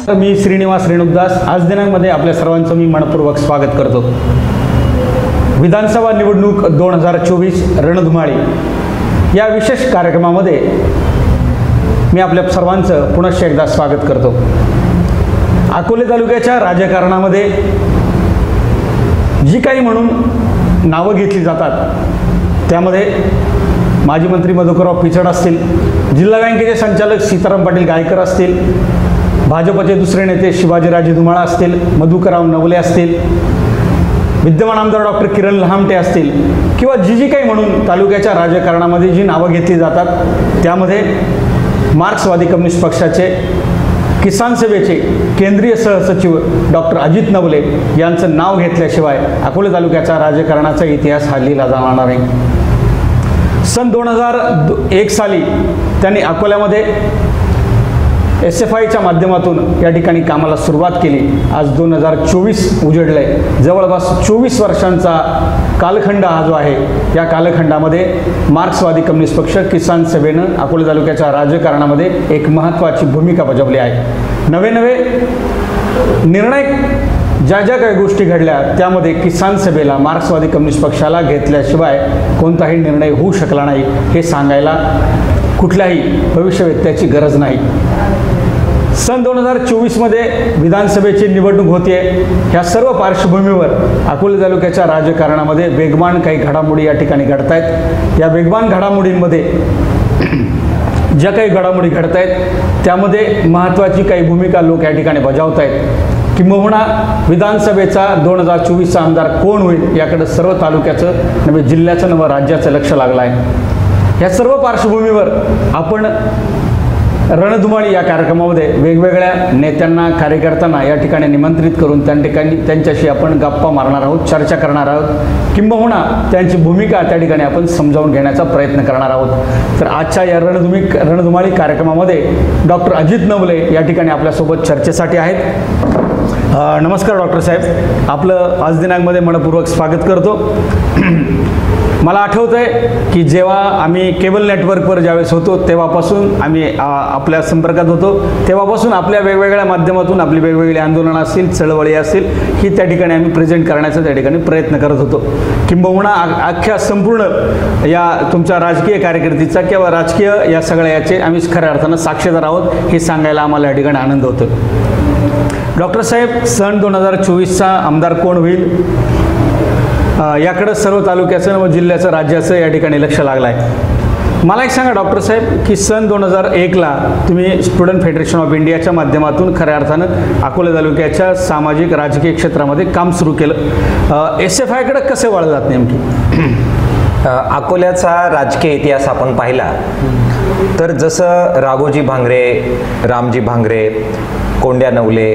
मी श्रीनिवास रेणुकदास आज दिनांकमध्ये आपल्या सर्वांचं मी मनपूर्वक स्वागत करतो। विधानसभा निवडणूक 2024 रणधुमाळी या विशेष कार्यक्रमामध्ये मी आपल्या सर्वांचं पुनश्च एकदा स्वागत करतो। अकोले तालुक्याच्या राजकारणामध्ये जी काही म्हणून नावं घेतली जातात त्यामध्ये माजी मंत्री मधुकरराव पिचड असतील, जिल्हा बँकेचे संचालक सीताराम पाटील गायकर असतील, भाजपचे दुसरे नेते शिवाजीराजे धुमाळ असतील, मधुकरराव नवले असतील, विद्यमान आमदार डॉक्टर किरण लहामटे असतील किंवा जी काही म्हणून तालुक्याच्या राजकारणामध्ये जी नावं घेतली जातात त्यामध्ये मार्क्सवादी कम्युनिस्ट पक्षाचे किसान सभेचे केंद्रीय सहसचिव डॉक्टर अजित नवले यांचं नाव घेतल्याशिवाय अकोले तालुक्याच्या राजकारणाचा इतिहास हा लिहिला जाणार नाही। सन 2001 साली त्यांनी अकोल्यामध्ये SFIच्या माध्यमातून या ठिकाणी कामाला सुरुवात केली। आज 2024 उजेडले, जवळपास 24 वर्षांचा कालखंड हा जो आहे या कालखंडामध्ये मार्क्सवादी कम्युनिस्ट पक्ष किसान सभेनं अकोले तालुक्याच्या राजकारणामध्ये एक महत्त्वाची भूमिका बजावली आहे। नवे निर्णायक ज्या काही गोष्टी घडल्या त्यामध्ये किसान सभेला मार्क्सवादी कम्युनिस्ट पक्षाला घेतल्याशिवाय कोणताही निर्णय होऊ शकला नाही हे सांगायला कुठल्याही भविष्यवेत्त्याची गरज नाही। सन 2024 मध्ये विधानसभेची निवडणूक होते। ह्या सर्व पार्श्वभूमीवर अकोले तालुक्याच्या राजकारणामध्ये वेगवान काही घडामोडी या ठिकाणी घडत आहेत। या वेगवान घडामोडींमध्ये ज्या काही घडामोडी घडत आहेत त्यामध्ये महत्त्वाची काही भूमिका लोक या ठिकाणी बजावत आहेत। किंबहुना विधानसभेचा 2024चा आमदार कोण होईल याकडे सर्व तालुक्याचं नव्हे जिल्ह्याचं नव्हे राज्याचं लक्ष लागलं आहे। या सर्व पार्श्वभूमीवर आपण रणधुमाळी या कार्यक्रमामध्ये वेगवेगळ्या नेत्यांना कार्यकर्त्यांना या ठिकाणी निमंत्रित करून त्यांच्याशी आपण गप्पा मारणार आहोत, चर्चा करणार आहोत, किंबहुना त्यांची भूमिका त्या ठिकाणी आपण समजावून घेण्याचा प्रयत्न करणार आहोत। तर आजच्या या रणधुमाळी कार्यक्रमामध्ये डॉक्टर अजित नवले या ठिकाणी आपल्यासोबत चर्चेसाठी आहेत। नमस्कार डॉक्टर साहेब, आपलं आज दिनांकमध्ये मनपूर्वक स्वागत करतो। मला आठवतं आहे की जेव्हा आम्ही केबल नेटवर्कवर ज्यावेळेस होतो तेव्हापासून आम्ही आपल्या संपर्कात होतो, तेव्हापासून आपल्या वेगवेगळ्या माध्यमातून आपली वेगवेगळी आंदोलनं असतील, चळवळी असतील ही त्या ठिकाणी आम्ही प्रेझेंट करण्याचा त्या ठिकाणी प्रयत्न करत होतो। किंबहुना अख्ख्या संपूर्ण या तुमच्या राजकीय कारकिर्दीचा किंवा राजकीय या सगळ्या याचे आम्ही खऱ्या अर्थानं साक्षीदार आहोत हे सांगायला आम्हाला या ठिकाणी आनंद होतो। डॉक्टर साहेब, सन 2024चा आमदार कोण होईल याकडे सर्व तालुक्याचं व जिल्ह्याचं राज्याचं या ठिकाणी लक्ष लागलं आहे। मला एक सांगा डॉक्टर साहेब की सन 2001ला तुम्ही स्टुडंट फेडरेशन ऑफ इंडियाच्या माध्यमातून खऱ्या अर्थानं अकोले तालुक्याच्या सामाजिक राजकीय क्षेत्रामध्ये काम सुरू केलं। SFIकडे कसे वळलात नेमकी? अकोल्याचा राजकीय इतिहास आपण पाहिला तर जसं राघोजी भांगरे, रामजी भांगरे, कोंड्या नवले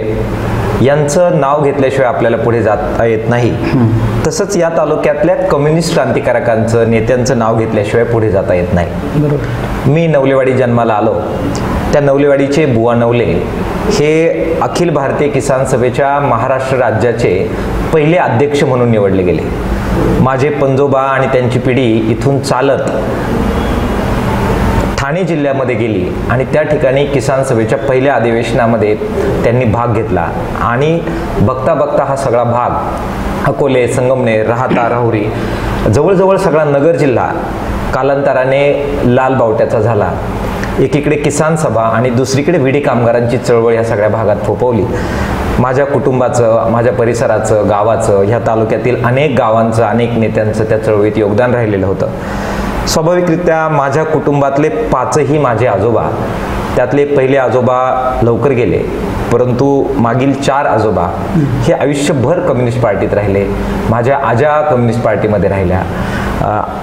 यांचं नाव घेतल्याशिवाय आपल्याला पुढे जाता येत नाही, तसंच या तालुक्यातल्या कम्युनिस्ट क्रांतिकारकांचं नेत्यांचं नाव घेतल्याशिवाय पुढे जाता येत नाही। मी नवलेवाडी जन्माला आलो, त्या नवलेवाडीचे बुवा नवले हे अखिल भारतीय किसान सभेच्या महाराष्ट्र राज्याचे पहिले अध्यक्ष म्हणून निवडले गेले। माझे पंजोबा आणि त्यांची पिढी इथून चालत ठाणे जिल्ह्यामध्ये गेली आणि त्या ठिकाणी किसान सभेच्या पहिल्या अधिवेशनामध्ये त्यांनी भाग घेतला आणि बघता बघता हा सगळा भाग अकोले, संगमनेर, राहाता, राहुरी जवळजवळ सगळा नगर जिल्हा कालांतराने लाल बावट्याचा झाला। एकीकडे किसान सभा आणि दुसरीकडे विडी कामगारांची चळवळ या सगळ्या भागात फोफवली। माझ्या कुटुंबाचं, माझ्या परिसराचं, गावाचं, ह्या तालुक्यातील अनेक गावांचं, अनेक नेत्यांचं त्या चळवळीत योगदान राहिलेलं होतं। स्वाभाविकरित्या माझ्या कुटुंबातले 5ही माझे आजोबा, त्यातले पहिले आजोबा लवकर गेले, परंतु मागील 4 आजोबा हे आयुष्यभर कम्युनिस्ट पार्टीत राहिले। माझ्या आजा कम्युनिस्ट पार्टीमध्ये राहिल्या।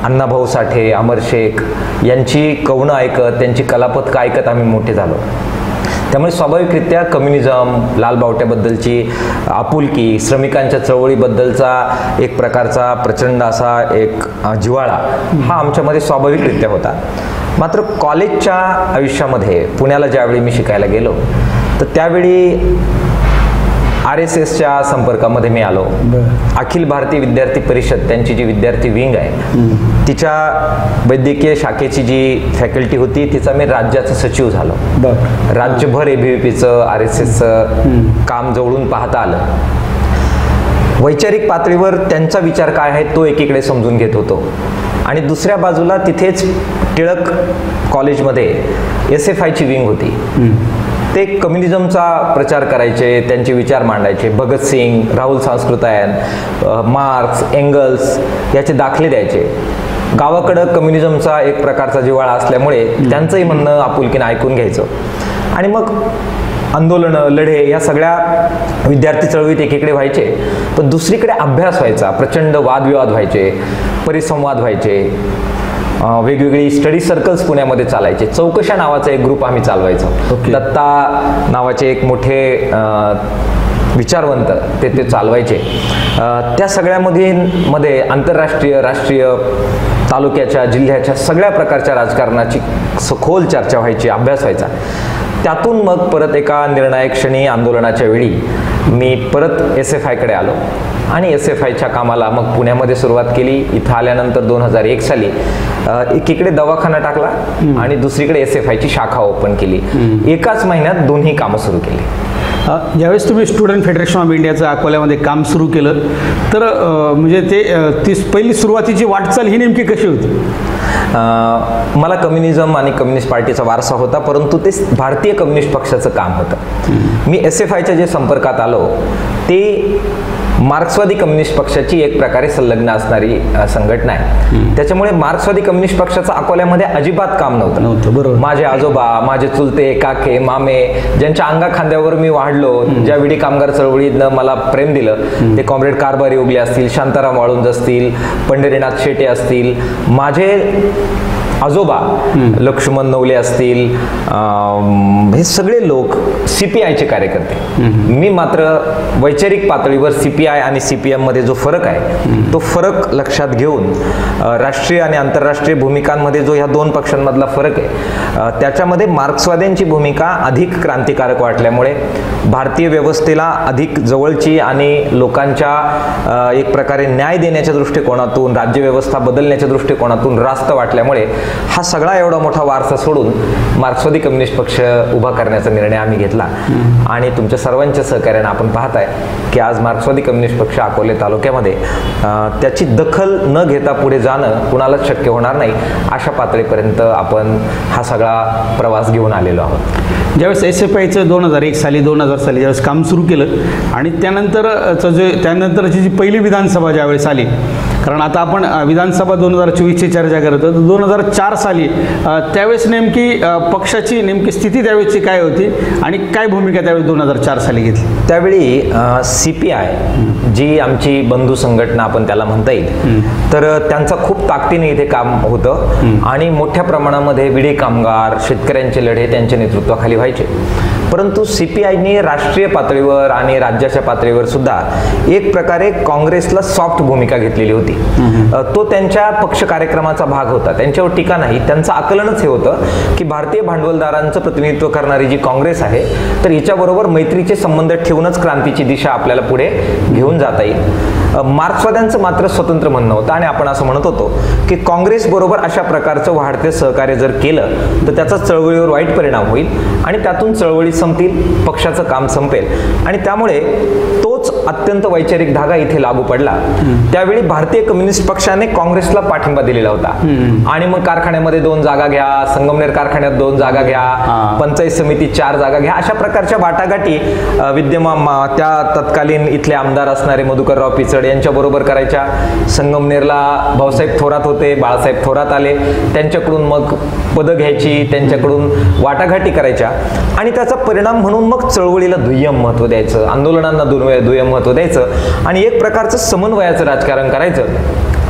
अण्णाभाऊ साठे, अमर शेख यांची कवनं ऐकत, त्यांची कलापथकं ऐकत आम्ही मोठे झालो। त्यामुळे स्वाभाविकरित्या कम्युनिझम, लालबावट्याबद्दलची आपुलकी, श्रमिकांच्या चळवळीबद्दलचा एक प्रकारचा प्रचंड असा एक जिव्हाळा हा आमच्यामध्ये स्वाभाविकरित्या होता। मात्र कॉलेजच्या आयुष्यामध्ये पुण्याला ज्यावेळी मी शिकायला गेलो तर त्यावेळी RSSच्या संपर्कामध्ये मी आलो. अखिल भारतीय विद्यार्थी परिषद त्यांची जी विद्यार्थी विंग आहे तिच्या वैद्यकीय शाखेची जी फॅकल्टी होती तिचा मी राज्याचा सचिव झालो. राज्यभर ABVPचं RSSचं काम जवळून पाहता आलं. वैचारिक पातळीवर त्यांचा विचार काय आहे तो एकीकडे समजून घेत होतो आणि दुसऱ्या बाजूला तिथेच टिळक कॉलेजमध्ये SFIची विंग होती. ते कम्युनिझमचा प्रचार करायचे, त्यांचे विचार मांडायचे. भगतसिंग, राहुल सांस्कृतायन, मार्क्स, एंगल्स याचे दाखले द्यायचे. गावाकडं कम्युनिझमचा एक प्रकारचा जिव्हाळा असल्यामुळे त्यांचंही म्हणणं आपुलकीनं ऐकून घ्यायचं आणि मग आंदोलनं, लढे या सगळ्या विद्यार्थी चळवळीत एकीकडे व्हायचे, पण दुसरीकडे अभ्यास व्हायचा. प्रचंड वादविवाद व्हायचे, परिसंवाद व्हायचे. वेगवेगळी स्टडी सर्कल्स पुण्यामध्ये चालायचे. चौकशा नावाचा एक ग्रुप आम्ही चालवायचो. दत्ता नावाचे एक मोठे विचारवंत ते चालवायचे. त्या सगळ्यामध्ये आंतरराष्ट्रीय, राष्ट्रीय, तालुक्याच्या, जिल्ह्याच्या सगळ्या प्रकारच्या राजकारणाची सखोल चर्चा व्हायची, अभ्यास व्हायचा. त्यातून मग परत एका निर्णायक क्षणी आंदोलनाच्या वेळी मी परत SFIकडे आलो आणि SFIच्या कामाला मग पुण्यामध्ये सुरुवात केली. इथं आल्यानंतर 2001 साली एकीकडे दवाखाना टाकला आणि दुसरीकडे SFIची शाखा ओपन केली. एकाच महिन्यात दोन्ही कामं सुरू केली. ज्यावेळेस तुम्ही स्टुडंट फेडरेशन ऑफ इंडियाचं अकोल्यामध्ये काम सुरू केलं तर म्हणजे ती पहिली सुरुवातीची वाटचाल ही नेमकी कशी होती? मला कम्युनिझम आणि कम्युनिस्ट पार्टीचा वारसा होता, परंतु ते भारतीय कम्युनिस्ट पक्षाचं काम होतं. मी SFIच्या जे संपर्कात आलो ते मार्क्सवादी कम्युनिस्ट पक्षाची एक प्रकारे संलग्न असणारी संघटना आहे. त्याच्यामुळे मार्क्सवादी कम्युनिस्ट पक्षाचं अकोल्यामध्ये अजिबात काम नव्हतं. बरोबर. माझे आजोबा, माझे चुलते, काके, मामे ज्यांच्या अंगा खांद्यावर मी वाढलो, ज्या विडी कामगार चळवळीनं मला प्रेम दिलं, ते कॉम्रेड कारभारी उगले असतील, शांताराम वाळुंज असतील, पंढरीनाथ शेटे असतील, माझे आजोबा लक्ष्मण नवले असतील, हे सगळे लोक CPIचे कार्यकर्ते. मी मात्र वैचारिक पातळीवर CPI आणि CPM मध्ये जो फरक आहे तो फरक लक्षात घेऊन राष्ट्रीय आणि आंतरराष्ट्रीय भूमिकांमध्ये जो ह्या दोन पक्षांमधला फरक आहे त्याच्यामध्ये मार्क्सवाद्यांची भूमिका अधिक क्रांतिकारक वाटल्यामुळे भारतीय व्यवस्थेला अधिक जवळची आणि लोकांच्या एक प्रकारे न्याय देण्याच्या दृष्टिकोनातून, राज्यव्यवस्था बदलण्याच्या दृष्टिकोनातून रास्त वाटल्यामुळे हा सगळा एवढा मोठा वारसा सोडून मार्क्सवादी कम्युनिस्ट पक्ष उभा करण्याचा निर्णय आम्ही घेतला. आणि तुमच्या सर्वांच्या सहकार्याने आपण पाहताय की आज मार्क्सवादी कम्युनिस्ट पक्ष अकोले तालुक्यामध्ये त्याची दखल न घेता पुढे जाणं कुणालाच शक्य होणार नाही अशा पातळीपर्यंत आपण हा सगळा प्रवास घेऊन आलेलो आहोत. ज्यावेळेस SFIचं 2001 साली ज्यावेळेस काम सुरू केलं आणि त्यानंतरची जी पहिली विधानसभा ज्यावेळेस आली, कारण आता आपण विधानसभा 2024ची चर्चा करत होतो, 2004 साली त्यावेळेस नेमकी पक्षाची नेमकी स्थिती त्यावेळेसची काय होती आणि काय भूमिका त्यावेळेस 2004 साली घेतली? त्यावेळी CPI जी आमची बंधू संघटना आपण त्याला म्हणता येईल, तर त्यांचा खूप ताकदीने इथे काम होतं आणि मोठ्या प्रमाणामध्ये विडी कामगार, शेतकऱ्यांचे लढे त्यांच्या नेतृत्वाखाली व्हायचे. परंतु CPIने राष्ट्रीय पातळीवर आणि राज्याच्या पातळीवर सुद्धा एक प्रकारे काँग्रेसला सॉफ्ट भूमिका घेतलेली होती. तो त्यांच्या पक्ष कार्यक्रमाचा भाग होता. त्यांच्यावर टीका नाही, त्यांचं आकलनच हे होतं की भारतीय भांडवलदारांचं प्रतिनिधित्व करणारी जी काँग्रेस आहे तर हिच्याबरोबर मैत्रीचे संबंध ठेवूनच क्रांतीची दिशा आपल्याला पुढे घेऊन जाता येईल. मार्क्सवाद्यांचं मात्र स्वतंत्र म्हणणं होतं आणि आपण असं म्हणत होतो की काँग्रेस बरोबर अशा प्रकारचं वाढते सहकार्य जर केलं तर त्याचा चळवळीवर वाईट परिणाम होईल आणि त्यातून चळवळी संपतील, पक्षाचं काम संपेल आणि त्यामुळे तोच अत्यंत वैचारिक धागा इथे लागू पडला. त्यावेळी भारतीय कम्युनिस्ट पक्षाने काँग्रेसला पाठिंबा दिलेला होता आणि मग कारखान्यामध्ये 2 जागा घ्या, संगमनेर कारखान्यात 2 जागा घ्या, पंचायत समितीत 4 जागा घ्या, अशा प्रकारच्या वाटाघाटी विद्यमान त्या तत्कालीन इथले आमदार असणारे मधुकरराव पिचड यांच्या बरोबर करायच्या. संगमनेरला भाऊसाहेब थोरात होते, बाळासाहेब थोरात आले, त्यांच्याकडून मग पदं घ्यायची, त्यांच्याकडून वाटाघाटी करायच्या आणि त्याचा परिणाम म्हणून मग चळवळीला दुय्यम महत्त्व द्यायचं, आंदोलनांना दुय्यम महत्त्व द्यायचं आणि एक प्रकारचं समन्वयाचं राजकारण करायचं.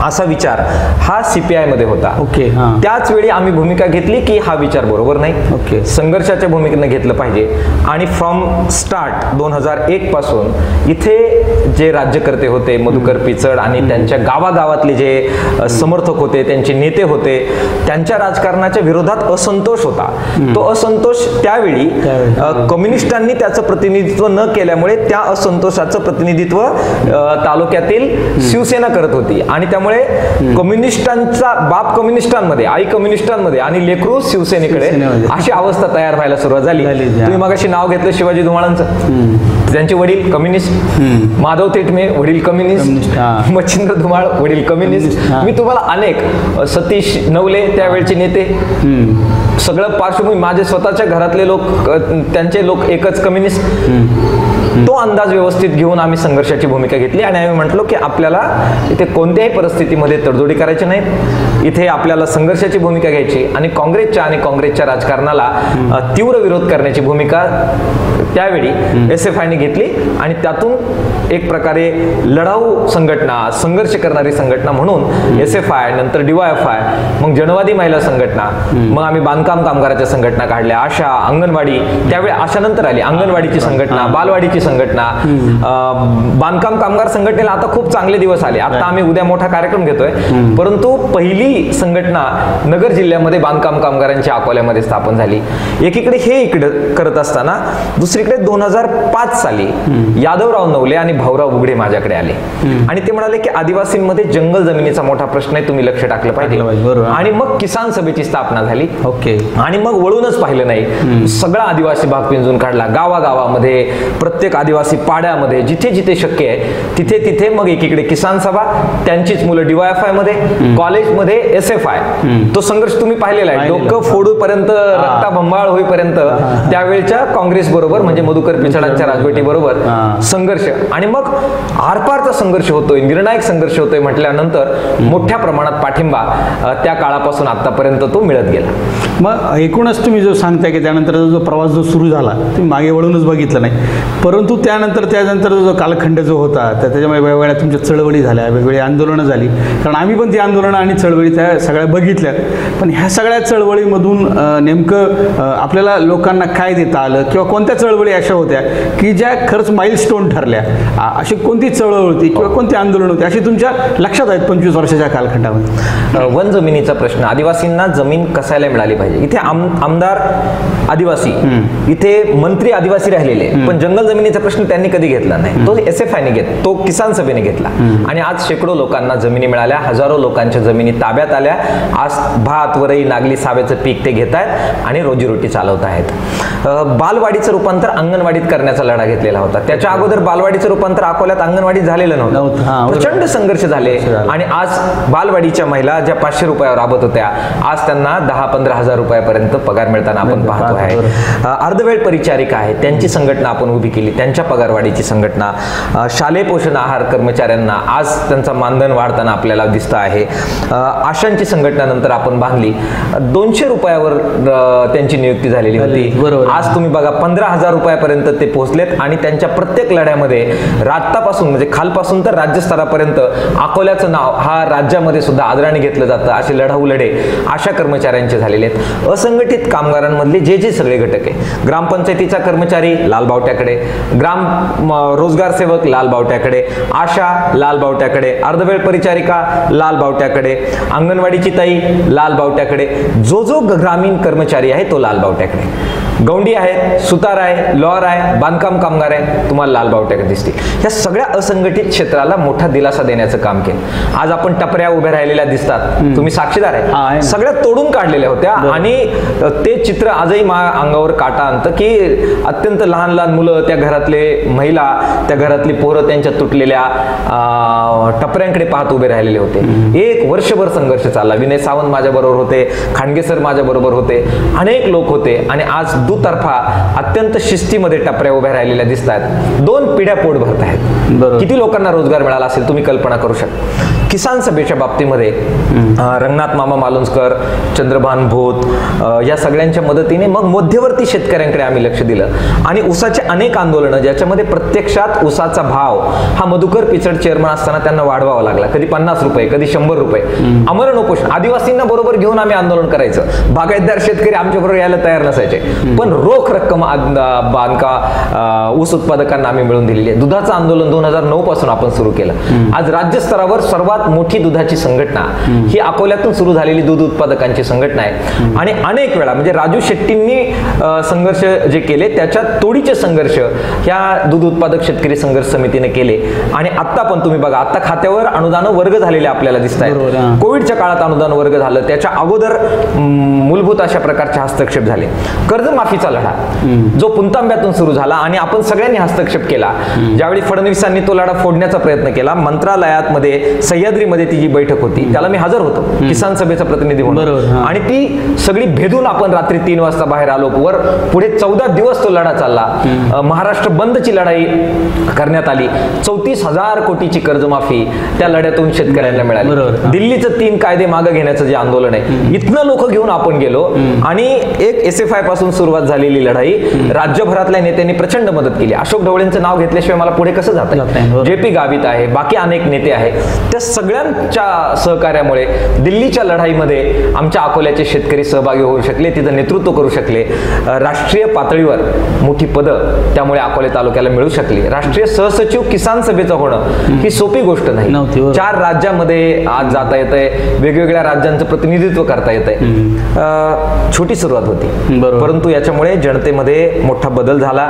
असा विचार हा CPI मध्ये होता. ओके. त्याच वेळी आम्ही भूमिका घेतली की हा विचार बरोबर नाही. ओके. संघर्षाच्या भूमिकेने घेतलं पाहिजे. आणि फ्रॉम स्टार्ट 2001 पासून इथे जे राज्यकर्ते होते मधुकर पिचड आणि त्यांच्या गावागावातले जे समर्थक होते, त्यांचे नेते होते, त्यांच्या राजकारणाच्या विरोधात असंतोष होता. तो असंतोष त्यावेळी कम्युनिस्टांनी त्याचं प्रतिनिधित्व न केल्यामुळे त्या असंतोषाचं प्रतिनिधित्व तालुक्यातील शिवसेना करत होती. आणि त्यामुळे कम्युनिस्टांचा बाप कम्युनिस्टांमध्ये, आई कम्युनिस्टांमध्ये आणि लेकरू शिवसेनेकडे अशी अवस्था तयार व्हायला सुरुवात झाली. तुम्ही मगाशी नाव घेतलं शिवाजी धुमाळांचं. त्यांचे वडील कम्युनिस्ट, माधव तेटमे वडील कम्युनिस्ट, मच्छिंद्र धुमाळ वडील कम्युनिस्ट. मी तुम्हाला अनेक, सतीश नवले त्यावेळचे नेते, सगळं पार्श्वभूमी, माझे स्वतःच्या घरातले लोक, त्यांचे लोक एकच कम्युनिस्ट. तो अंदाज व्यवस्थित घेऊन आम्ही संघर्षाची भूमिका घेतली आणि आम्ही म्हटलो की आपल्याला इथे कोणत्याही परिस्थितीमध्ये तडजोडी करायची नाहीत. इथे आपल्याला संघर्षाची भूमिका घ्यायची आणि काँग्रेसच्या राजकारणाला तीव्र विरोध करण्याची भूमिका त्यावेळी SFIने घेतली. आणि त्यातून एक प्रकारे लढाऊ संघटना, संघर्ष करणारी संघटना म्हणून SFI, नंतर DYFI, मग जनवादी महिला संघटना, मग आम्ही बांधकाम कामगाराच्या संघटना काढल्या, आशा, अंगणवाडी. त्यावेळी आशानंतर आली अंगणवाडीची संघटना, बालवाडीची संघटना. बांधकाम कामगार संघटनेला आता खूप चांगले दिवस आले. आता आम्ही उद्या मोठा कार्यक्रम घेतोय. परंतु पहिली संघटना नगर जिल्ह्यामध्ये बांधकाम कामगारांच्या अकोल्यामध्ये स्थापन झाली. एकीकडे हे इकडे करत असताना दुसरीकडे 2005 साली यादवराव नवले आणि भाऊराव उघडे माझ्याकडे आले आणि ते म्हणाले की आदिवासींमध्ये जंगल जमिनीचा मोठा प्रश्न आहे, तुम्ही लक्ष टाकलं पाहिजे. आणि मग किसान सभेची स्थापना झाली. ओके. आणि मग वळूनच पाहिलं नाही, सगळा आदिवासी भाग पिंजून काढला. गावागावामध्ये, प्रत्येक आदिवासी पाड्यामध्ये, जिथे जिथे शक्य आहे तिथे तिथे मग एकीकडे किसान सभा, त्यांचीच मुलं DYFI मध्ये, कॉलेजमध्ये SFI. तो संघर्ष तुम्ही पाहिलेला आहे. डोकं फोडूपर्यंत, रक्ताबंबाळ होईपर्यंत त्यावेळच्या काँग्रेस बरोबर, म्हणजे मधुकर पिचडांच्या राजवटी बरोबर संघर्ष. आणि मग आरपारचा संघर्ष होतोय, निर्णायक संघर्ष होतोय म्हटल्यानंतर मोठ्या प्रमाणात पाठिंबा त्या काळापासून आतापर्यंत तो मिळत गेला. मग एकूणच तुम्ही जो सांगताय की त्यानंतर जो प्रवास जो सुरू झाला तुम्ही मागे वळूनच बघितलं नाही, परंतु त्यानंतर जो कालखंड जो होता त्याच्यामुळे वेगवेगळ्या तुमच्या चळवळी झाल्या, वेगवेगळी आंदोलनं झाली. कारण आम्ही पण ती आंदोलनं आणि चळवळी त्या सगळ्या बघितल्या. पण ह्या सगळ्या चळवळीमधून नेमकं आपल्याला लोकांना काय देता आलं, किंवा कोणत्या चळवळी अशा होत्या की ज्या खरंच माइलस्टोन ठरल्या? अशी कोणती चळवळ होती किंवा कोणती आंदोलन होती अशी तुमच्या लक्षात आहेत 25 वर्षाच्या कालखंडामध्ये? वन जमिनीचा प्रश्न, आदिवासींना जमीन कसायला मिळाली पाहिजे. इथे आमदार आदिवासी, इथे मंत्री आदिवासी राहिलेले, पण जंगल जमिनीचा प्रश्न त्यांनी कधी घेतला नाही. तो SFIने घेतला, तो किसान सभेने घेतला. आणि आज शेकडो लोकांना जमिनी मिळाल्या, हजारो लोकांच्या जमिनी ताब्यात आल्या. आज भात, वरई, नागली, साव्याचं पीक ते घेत आहेत आणि रोजीरोटी चालवत आहेत. बालवाडीचं रूपांतर अंगणवाडीत करण्याचा लढा घेतलेला होता. त्याच्या अगोदर बालवाडीचं रूपांतर अकोल्यात अंगणवाडीत झालेलं नव्हतं. प्रचंड संघर्ष झाले आणि आज बालवाडीच्या महिला ज्या 500 रुपयावर राबत होत्या, आज त्यांना 10-15 हजार रुपयापर्यंत पगार मिळताना आपण पाहतो आहे. अर्धवेळ परिचारिका आहे, त्यांची संघटना आपण उभी केली, त्यांच्या पगारवाढीची संघटना. शालेय पोषण आहार कर्मचाऱ्यांना आज त्यांचा मानधन वाढताना आपल्याला दिसतं आहे. आशांची संघटना नंतर आपण बांधली, 200 रुपयावर त्यांची नियुक्ती झालेली होती. आज तुम्ही बघा 15,000 रुपयापर्यंत ते पोहोचलेत आणि त्यांच्या प्रत्येक लढ्यामध्ये राष्ट्रापासून, म्हणजे खालपासून तर राज्यस्तरापर्यंत अकोल्याचं नाव हा राज्यामध्ये सुद्धा आदराने घेतलं जातं. असे लढाऊ लढे आशा कर्मचाऱ्यांचे झालेले आहेत. असंघटित कामगारांमधले जे सगळे घटक आहे, ग्रामपंचायतीचा कर्मचारी लाल बावट्याकडे, रोजगार सेवक लाल बावट्याकडे, आशा लाल बावट्याकडे, अर्धवेळ परिचारिका लाल बावट्याकडे, अंगणवाडीची ताई लाल बावट्याकडे, जो ग्रामीण कर्मचारी आहे तो लाल बावट्याकडे, गौंडी आहे, सुतार आहे, लॉर आहे, बांधकाम कामगार आहे, तुम्हाला लाल बावट्याकडे दिसतील. या सगळ्या असंघटित क्षेत्राला मोठा दिलासा देण्याचं काम केलं. आज आपण टपऱ्या उभ्या राहिलेल्या दिसतात, तुम्ही साक्षीदार आहे, सगळ्या तोडून काढलेल्या होत्या. आणि ते चित्र आजही अंगावर काटा आणतं की अत्यंत लहान लहान मुलं, त्या घरातले महिला, त्या घरातली पोरं त्यांच्या तुटलेल्या टपऱ्यांकडे पाहत उभे राहिलेले होते. एक वर्षभर संघर्ष चालला. विनय सावंत माझ्या बरोबर होते, खांडगे सर माझ्या बरोबर होते, अनेक लोक होते. आणि आज दुतर्फा अत्यंत शिस्तीमध्ये टपऱ्या उभ्या राहिलेल्या दिसतात. 2 पिढ्या पोट भरत आहेत. किती लोकांना रोजगार मिळाला असेल तुम्ही कल्पना करू शकता. किसान सभेच्या बाबतीमध्ये रंगनाथ मामा मालुसकर, चंद्रभान भोत या सगळ्यांच्या मदतीने मग मध्यवर्ती शेतकऱ्यांकडे आम्ही लक्ष दिलं आणि ऊसाचे अनेक आंदोलनं ज्याच्यामध्ये प्रत्यक्षात ऊसाचा भाव हा मधुकर पिचड चेअरमन असताना त्यांना वाढवावा लागला, कधी 50 रुपये कधी 100 रुपये. आमरण उपोषण, आदिवासींना बरोबर घेऊन आम्ही आंदोलन करायचं, बागायतदार शेतकरी आमच्या बरोबर यायला तयार नसायचे, पण रोख रक्कम ऊस उत्पादकांना आम्ही मिळवून दिलेली आहे. दुधाचं आंदोलन 2009 पासून आपण सुरू केलं. आज राज्यस्तरावर सर्वात मोठी दुधाची संघटना ही अकोल्यातून सुरू झालेली दूध उत्पादकांची संघटना आहे आणि अनेक वेळा म्हणजे राजू शेट्टींनी संघर्ष जे केले त्याच्या तोडीचे संघर्ष ह्या दूध उत्पादक शेतकरी संघर्ष समितीने केले आणि आता पण तुम्ही बघा, आता खात्यावर अनुदान वर्ग झालेले आपल्याला दिसत आहेत. कोविडच्या काळात अनुदान वर्ग झालं, त्याच्या अगोदर मूलभूत अशा प्रकारचे हस्तक्षेप झाले. कर्जमाफीचा लढा जो पुंतांब्यातून सुरू झाला आणि आपण सगळ्यांनी हस्तक्षेप केला. ज्यावेळी फडणवीसांनी तो लढा फोडण्याचा प्रयत्न केला, मंत्रालयात मध्ये सह्याद्रीमध्ये ती जी बैठक होती त्याला मी हजर होतो किसान सभेचा प्रतिनिधी म्हणून आणि ती सगळी भेदून आपण रात्री 3 वाजता बाहेर आलो. वर पुढे 14 दिवस तो लढा चालला. महाराष्ट्र बंदची लढाई करण्यात आली. 34,000 कोटीची कर्जमाफी त्या लढ्यातून शेतकऱ्यांना मिळाली. दिल्लीचं 3 कायदे मागे घेण्याचं जे आंदोलन आहे, इथनं लोक घेऊन आपण गेलो आणि एक SFI पासून सुरुवात झालेली लढाई राज्यभरातल्या नेत्यांनी प्रचंड मदत केली. अशोक ढवळेंचं नाव घेतल्याशिवाय मला पुढे कसं जातं, JP गावित आहे, बाकी अनेक नेते आहेत. त्या सगळ्यांच्या सहकार्यामुळे दिल्लीच्या लढाईमध्ये आमच्या अकोल्याचे शेतकरी सहभागी होऊ शकले, तिथं नेतृत्व करू शकले. राष्ट्रीय पातळीवर मोठी पदं त्यामुळे अकोले तालुक्याला मिळू शकली. राष्ट्रीय सहसचिव किसान सभेचं होणं ही सोपी गोष्ट नाही. 4 राज्यामध्ये आज जाता येतंय, वेगवेगळ्या राज्यांचं प्रतिनिधित्व करता येतंय. छोटी सुरुवात होती, परंतु याच्यामुळे जनतेमध्ये मोठा बदल झाला,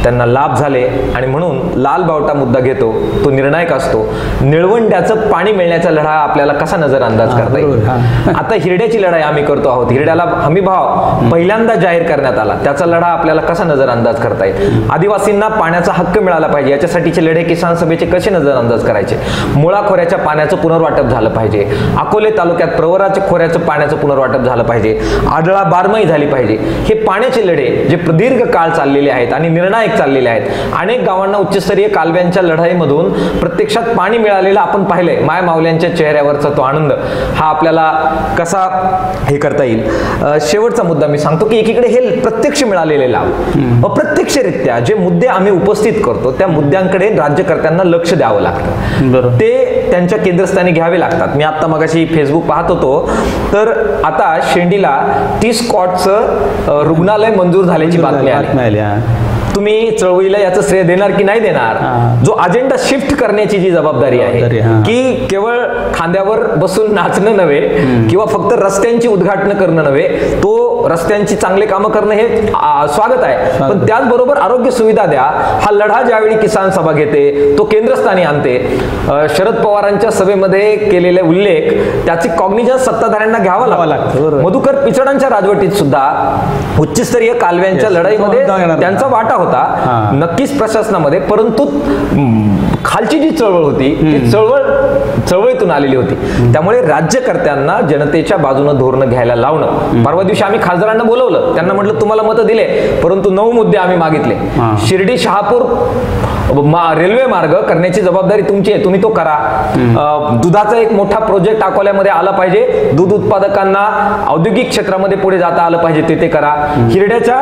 त्यांना लाभ झाले आणि म्हणून लाल बावटा मुद्दा घेतो तो निर्णायक असतो. निळवंड्याचं पाणी मिळण्याचा लढा आपल्याला कसा नजर अंदाज करता येईल. आता हिरड्याची लढाई आम्ही करतो आहोत. हिरड्याला हमी भाव पहिल्यांदा जाहीर करण्यात आला, त्याचा लढा आपल्याला कसा नजर अंदाज करता येईल. आदिवासींना पाण्याचा हक्क मिळाला पाहिजे याच्यासाठीचे लढे किसान सभेचे कसे नजर अंदाज करायचे. मुळा खोऱ्याच्या पाण्याचं पुनर्वाटप झालं पाहिजे. अकोले तालुक्यात प्रवराच्या खोऱ्याचं पाण्याचं पुनर्वाटप झालं पाहिजे. आढळा बारमाही झाली पाहिजे. हे पाण्याचे लढे जे प्रदीर्घ काळ चाललेले आहेत आणि निर्णायक चाललेले आहेत. अनेक गावांना उच्चस्तरीय कालव्यांच्या लढाईमधून प्रत्यक्षात पाणी मिळालेलं आपण पाहिलंय. माय मावल्यांच्या चेहऱ्यावरचा तो आनंद हा आपल्याला कसा हे करता येईल. शेवटचा मुद्दा मी सांगतो की एकीकडे हे प्रत्यक्ष मिळालेले लाभ, अप्रत्यक्षरित्या जे मुद्दे आम्ही उपस्थित करतो त्या मुद्द्यांकडे राज्यकर्त्यांना लक्ष द्यावं लागतं, ते त्यांच्या केंद्रस्थानी घ्यावे लागतात. मी आता मगाशी फेसबुक पाहत होतो तर आता शेंडीला 30 कॉटचं रुग्णालय मंजूर झाल्याची बातमी आली. तुम्ही चळवळीला याचं श्रेय देणार की नाही देणार. जो अजेंडा शिफ्ट करण्याची जी जबाबदारी आहे की केवळ खांद्यावर बसून नाचणं नव्हे किंवा फक्त रस्त्यांची उद्घाटन करणं नव्हे, तो रस्त्यांची चांगले कामं करणं हे स्वागत आहे, पण त्याचबरोबर आरोग्य सुविधा द्या. हा लढा ज्यावेळी किसान सभा घेते तो केंद्रस्थानी आणते. शरद पवारांच्या सभेमध्ये केलेले उल्लेख त्याची कॉग्निजन्स सत्ताधाऱ्यांना घ्यावा लागतं. मधुकर पिचडांच्या राजवटीत सुद्धा उच्चस्तरीय कालव्यांच्या लढाईमध्ये त्यांचा वाटा होता नक्कीच प्रशासनामध्ये, परंतु खालची जी चळवळ होती ती चळवळीतून आलेली होती. त्यामुळे राज्यकर्त्यांना जनतेच्या बाजूने धोरणं घ्यायला लावणं. परवा दिवशी आम्ही खासदारांना बोलवलं, त्यांना म्हटलं तुम्हाला मतं दिले परंतु 9 मुद्दे आम्ही मागितले. शिर्डी शहापूर रेल्वे मार्ग करण्याची जबाबदारी तुमची आहे, तुम्ही तो करा. दुधाचा एक मोठा प्रोजेक्ट अकोल्यामध्ये आला पाहिजे, दूध उत्पादकांना औद्योगिक क्षेत्रामध्ये पुढे जाता आलं पाहिजे, ते करा. हिरड्याच्या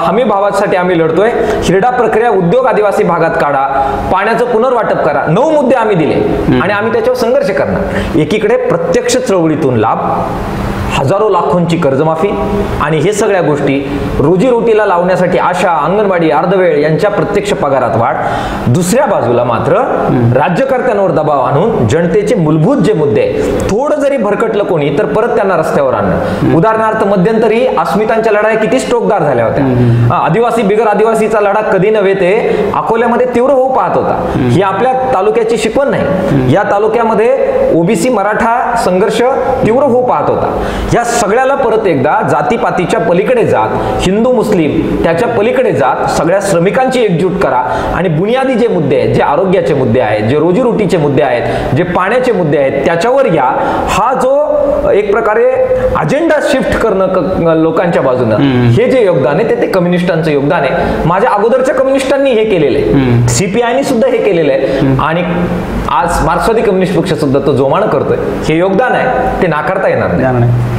हमी भावासाठी आम्ही लढतोय. हिरडा प्रक्रिया उद्योग आदिवासी भागात काढा, पाण्याचं पुनर्वाटप करा. 9 मुद्दे आम्ही दिले आणि आम्ही त्याच्यावर संघर्ष करणार. एकीकडे प्रत्यक्ष चळवळीतून लाभ, हजारो लाखोंची कर्जमाफी आणि हे सगळ्या गोष्टी रोजीरोटीला लावण्यासाठी आशा, अंगणवाडी, अर्धवेळ यांच्या प्रत्यक्ष पगारात वाढ. दुसऱ्या बाजूला मात्र राज्यकर्त्यांवर दबाव आणून जनतेचे मूलभूत जे मुद्दे थोडं जरी भरकटलं कोणी तर परत त्यांना रस्त्यावर आणणं. उदाहरणार्थ मध्यंतरी अस्मितांच्या लढाई किती स्टोकदार झाल्या होत्या. आदिवासी बिगर आदिवासीचा लढा कधी नव्हे ते अकोल्यामध्ये तीव्र होऊ पाहत होता. ही आपल्या तालुक्याची शिकवण नाही. या तालुक्यामध्ये ओबीसी मराठा संघर्ष तीव्र होऊ पाहत होता. या सगळ्याला परत एकदा जातीपातीच्या पलीकडे जात, हिंदू मुस्लिम त्याच्या पलीकडे जात सगळ्या श्रमिकांची एकजूट करा आणि बुनियादी जे मुद्दे आहेत, जे आरोग्याचे मुद्दे आहेत, जे रोजीरोटीचे मुद्दे आहेत, जे पाण्याचे मुद्दे आहेत त्याच्यावर या. हा जो एक प्रकारे अजेंडा शिफ्ट करणं लोकांच्या बाजूनं हे जे योगदान आहे ते कम्युनिस्टांचं योगदान आहे. माझ्या अगोदरच्या कम्युनिस्टांनी हे केलेलं आहे, CPIने सुद्धा हे केलेलं आहे आणि आज मार्क्सवादी कम्युनिस्ट पक्ष सुद्धा तो जोमानं करतोय, हे योगदान आहे, ते नाकारता येणार नाही.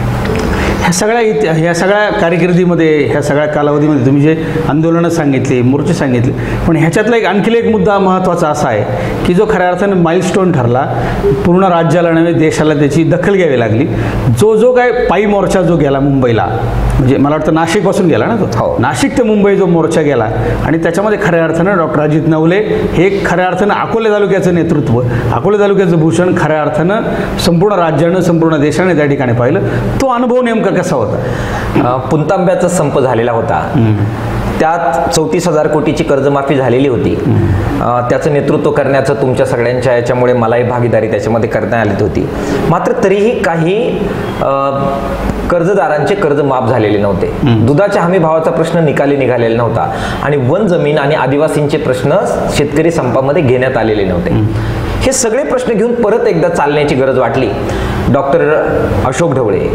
ह्या सगळ्या कारकिर्दीमध्ये, ह्या सगळ्या कालावधीमध्ये तुम्ही जे आंदोलनं सांगितली, मोर्चे सांगितले, पण ह्याच्यातला आणखी एक मुद्दा महत्त्वाचा असा आहे की जो खऱ्या अर्थानं माइलस्टोन ठरला, पूर्ण राज्याला नव्हे देशाला त्याची दखल घ्यावी लागली. जो काय पायी मोर्चा जो गेला मुंबईला, म्हणजे मला वाटतं नाशिकपासून गेला ना तो, नाशिक ते मुंबई जो मोर्चा गेला, आणि त्याच्यामध्ये खऱ्या अर्थानं डॉक्टर अजित नवले हे खऱ्या अर्थानं अकोले तालुक्याचं नेतृत्व, अकोले तालुक्याचं भूषण खऱ्या अर्थानं संपूर्ण राज्यानं, संपूर्ण देशाने त्या ठिकाणी पाहिलं. तो अनुभव नेमका कसा होता? पुणतांब्याचा संप झालेला होता, त्यात 34,000 कोटीची कर्जमाफी झालेली होती. त्याचं नेतृत्व करण्याचं तुमच्या सगळ्यांच्या याच्यामुळे मलाही भागीदारी त्याच्यामध्ये करण्यात आली होती. मात्र तरीही काही कर्जदारांचे कर्ज माफ झालेले नव्हते. दुधाच्या हमी भावाचा प्रश्न निकाली निघालेला नव्हता आणि वन जमीन आणि आदिवासींचे प्रश्न शेतकरी संपामध्ये घेण्यात आलेले नव्हते. हे सगळे प्रश्न घेऊन परत एकदा चालण्याची गरज वाटली. डॉक्टर अशोक ढवळे,